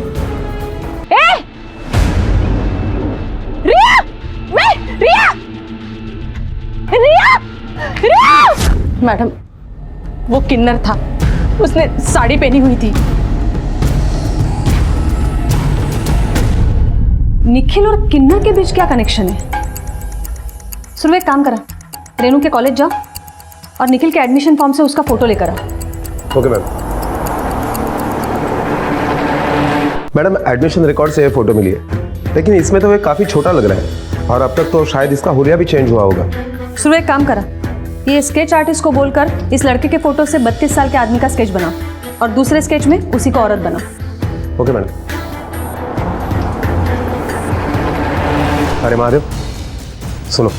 रिया! रिया! रिया! रिया! मैडम वो किन्नर था, उसने साड़ी पहनी हुई थी। निखिल और किन्नर के बीच क्या कनेक्शन है? सुनो एक काम करा, रेनू के कॉलेज जाओ और निखिल के एडमिशन फॉर्म से उसका फोटो लेकर आओ। Okay ma'am. Madam admission record से ये फोटो मिली है, लेकिन इसमें तो ये काफी छोटा लग रहा है और अब तक तो शायद इसका हुलिया भी चेंज हुआ होगा। सुनो एक काम करा, ये स्केच आर्टिस्ट को बोलकर इस लड़के के फोटो से 32 साल के आदमी का स्केच बनाओ और दूसरे स्केच में उसी को औरत बनाओ। Okay madam. अरे महादेव सुनो,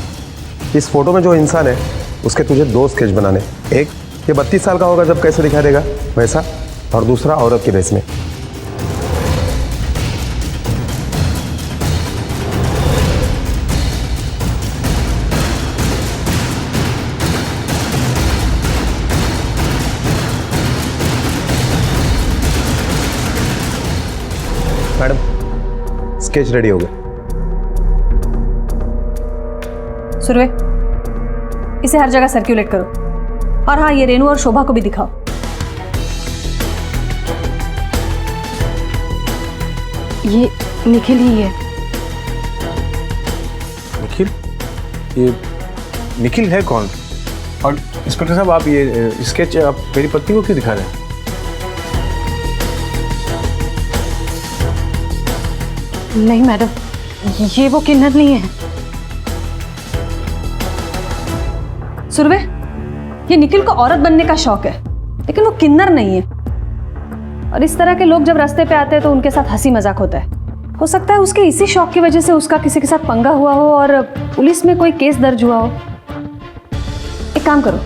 इस फोटो में जो इंसान है उसके तुझे 2 स्केच बनाने। एक ये 32 साल का होगा जब कैसे दिखाई देगा वैसा, और दूसरा औरत के भेस में। मैडम स्केच रेडी हो गया। सुरवे इसे हर जगह सर्कुलेट करो, और हाँ ये रेनू और शोभा को भी दिखाओ। ये निखिल ही है। निखिल? ये निखिल है कौन? और इंस्पेक्टर साहब आप ये स्केच आप मेरी पत्नी को क्यों दिखा रहे हैं? नहीं मैडम, ये वो किन्नर नहीं है। सुरवे ये निखिल को औरत बनने का शौक है, लेकिन वो किन्नर नहीं है। और इस तरह के लोग जब रास्ते पे आते हैं तो उनके साथ हंसी मजाक होता है। हो सकता है उसके इसी शौक की वजह से उसका किसी के साथ पंगा हुआ हो और पुलिस में कोई केस दर्ज हुआ हो। एक काम करो,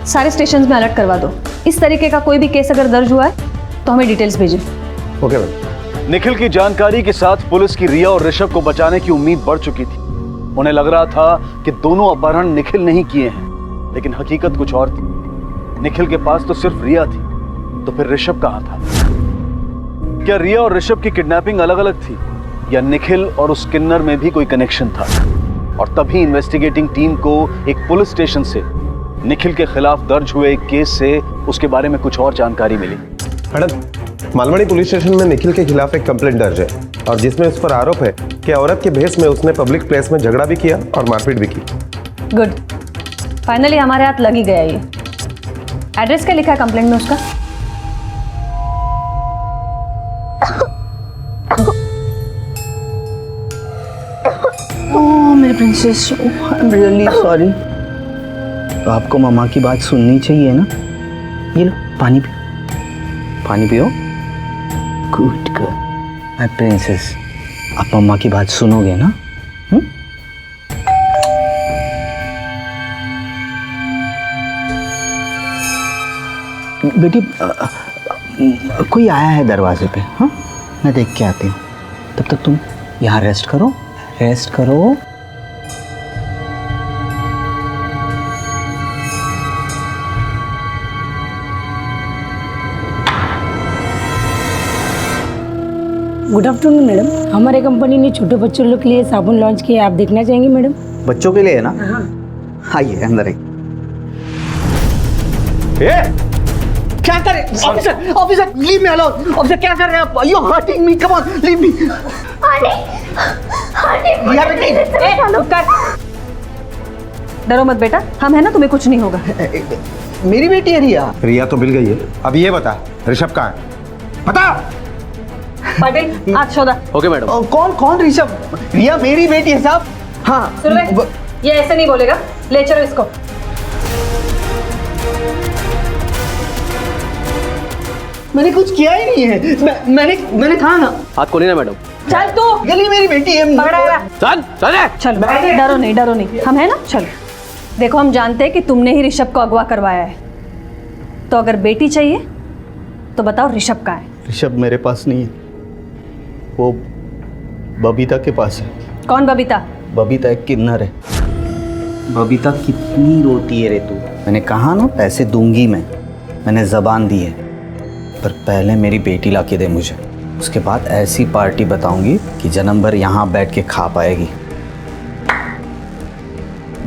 सारे स्टेशंस में अलर्ट करवा दो। इस तरीके का कोई भी केस अगर दर्ज हुआ है तो हमें डिटेल्स भेजें। Okay ma'am. निखिल की जानकारी के साथ पुलिस की रिया और ऋषभ को बचाने की उम्मीद बढ़ चुकी थी। उन्हें लग रहा था कि दोनों अपहरण निखिल ने ही किए हैं, लेकिन हकीकत कुछ और थी। निखिल के पास तो सिर्फ रिया थी, तो फिर ऋषभ कहां था? क्या रिया और ऋषभ की किडनैपिंग अलग अलग थी, या निखिल और उस किन्नर में भी कोई कनेक्शन था? और तभी इन्वेस्टिगेटिंग टीम को एक पुलिस स्टेशन से निखिल के खिलाफ दर्ज हुए एक केस से उसके बारे में कुछ और जानकारी मिली। मैडम, मालवाड़ी पुलिस स्टेशन में निखिल के खिलाफ एक कंप्लेंट दर्ज है और जिसमें उस पर आरोप है कि औरत के भेष में उसने पब्लिक प्लेस में झगड़ा भी किया और मारपीट भी की। गुड, फाइनली हमारे हाथ लग ही गया ये। एड्रेस क्या लिखा है कंप्लेंट में उसका? ओह मेरी princess, I am really sorry. तो आपको मम्मा की बात सुननी चाहिए ना। ये लो पानी पियो, पानी पियो। गुड गर्ल, माय प्रिंसेस, आप मम्मा की बात सुनोगे ना? बेटी, कोई आया है दरवाजे पे। हाँ, मैं देख के आती हूँ। तब तक तुम यहाँ रेस्ट करो, रेस्ट करो। गुड आफ्टरनून मैडम, हमारे कंपनी ने छोटे बच्चों लोग के लिए साबुन लॉन्च किया, आप देखना चाहेंगे मैडम? बच्चों के लिए है ना? आइए अंदर आइए। क्या करे officer? Officer leave me alone. Officer क्या कर रहे हैं आप? You hurting me, come on leave me. डरो मत बेटा, हम है ना, तुम्हें कुछ नहीं होगा। मेरी बेटी है रिया। रिया तो मिल गई है, अब ये बता ऋषभ कहाँ है? बता। पाटिल, आज शोधा। Okay madam. कौन कौन ऋषभ? रिया मेरी बेटी है साहब। हाँ ये ऐसे नहीं बोलेगा, ले चलो इसको। मैंने कुछ किया ही नहीं है। मैंने कहा ना। हाथ खोलिए ना मैडम। चल तू, गली मेरी बेटी है। चल चल चल, डरो नहीं, डरो नहीं, हम है ना। चल देखो, हम जानते हैं कि तुमने ही ऋषभ को अगवा करवाया है, तो अगर बेटी चाहिए तो बताओ ऋषभ कहाँ है? ऋषभ मेरे पास नहीं है, वो बबीता के पास है। कौन बबीता? बबीता एक किन्नर है। बबीता कितनी रोती है रे तू। मैंने कहा ना पैसे दूंगी मैंने जबान दी है, पर पहले मेरी बेटी लाके दे मुझे, उसके बाद ऐसी पार्टी बताऊंगी कि जन्म भर यहाँ बैठ के खा पाएगी।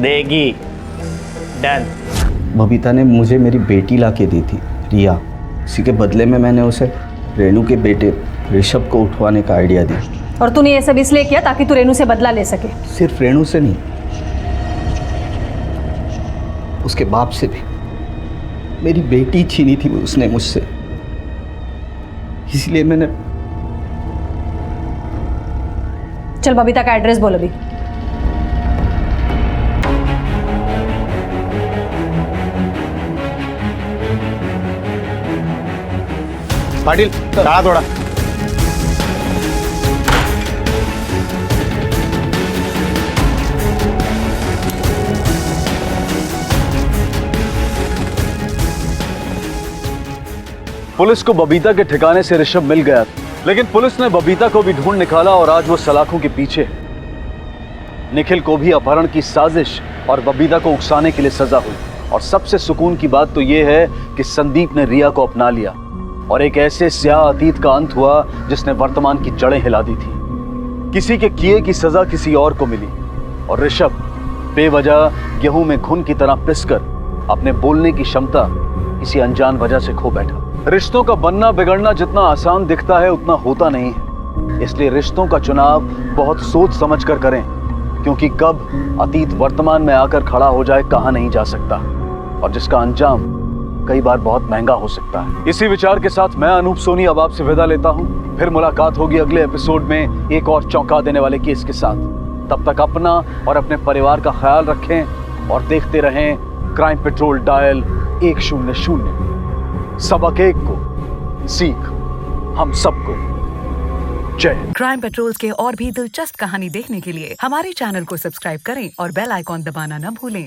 देगी। डन। बबीता ने मुझे मेरी बेटी लाके दी थी, रिया। इसी के बदले में मैंने उसे रेणु के बेटे ऋषभ को उठवाने का आइडिया दिया। और तूने ये सब इसलिए किया ताकि तू रेणु से बदला ले सके? सिर्फ रेणु से नहीं, उसके बाप से भी। मेरी बेटी छीनी थी उसने मुझसे, इसलिए मैंने। चल बबीता का एड्रेस बोल अभी। पाटिल, कहा थोड़ा। पुलिस को बबीता के ठिकाने से ऋषभ मिल गया, लेकिन पुलिस ने बबीता को भी ढूंढ निकाला और आज वो सलाखों के पीछे है। निखिल को भी अपहरण की साजिश और बबीता को उकसाने के लिए सजा हुई। और सबसे सुकून की बात तो ये है कि संदीप ने रिया को अपना लिया और एक ऐसे स्याह अतीत का अंत हुआ जिसने वर्तमान की जड़ें हिला दी थी। किसी के किए की सजा किसी और को मिली और ऋषभ बेवजह गेहूं में घुन की तरह पिसकर अपने बोलने की क्षमता किसी अनजान वजह से खो बैठा। रिश्तों का बनना बिगड़ना जितना आसान दिखता है उतना होता नहीं है, इसलिए रिश्तों का चुनाव बहुत सोच समझ कर करें, क्योंकि कब अतीत वर्तमान में आकर खड़ा हो जाए कहा नहीं जा सकता, और जिसका अंजाम कई बार बहुत महंगा हो सकता है। इसी विचार के साथ मैं अनूप सोनी अब आपसे विदा लेता हूँ। फिर मुलाकात होगी अगले एपिसोड में एक और चौंका देने वाले केस के साथ। तब तक अपना और अपने परिवार का ख्याल रखें और देखते रहें क्राइम पेट्रोल डायल 100। सबक एक को सीख हम सबको। जय। क्राइम पेट्रोल के और भी दिलचस्प कहानी देखने के लिए हमारे चैनल को सब्सक्राइब करें और बेल आइकॉन दबाना न भूलें।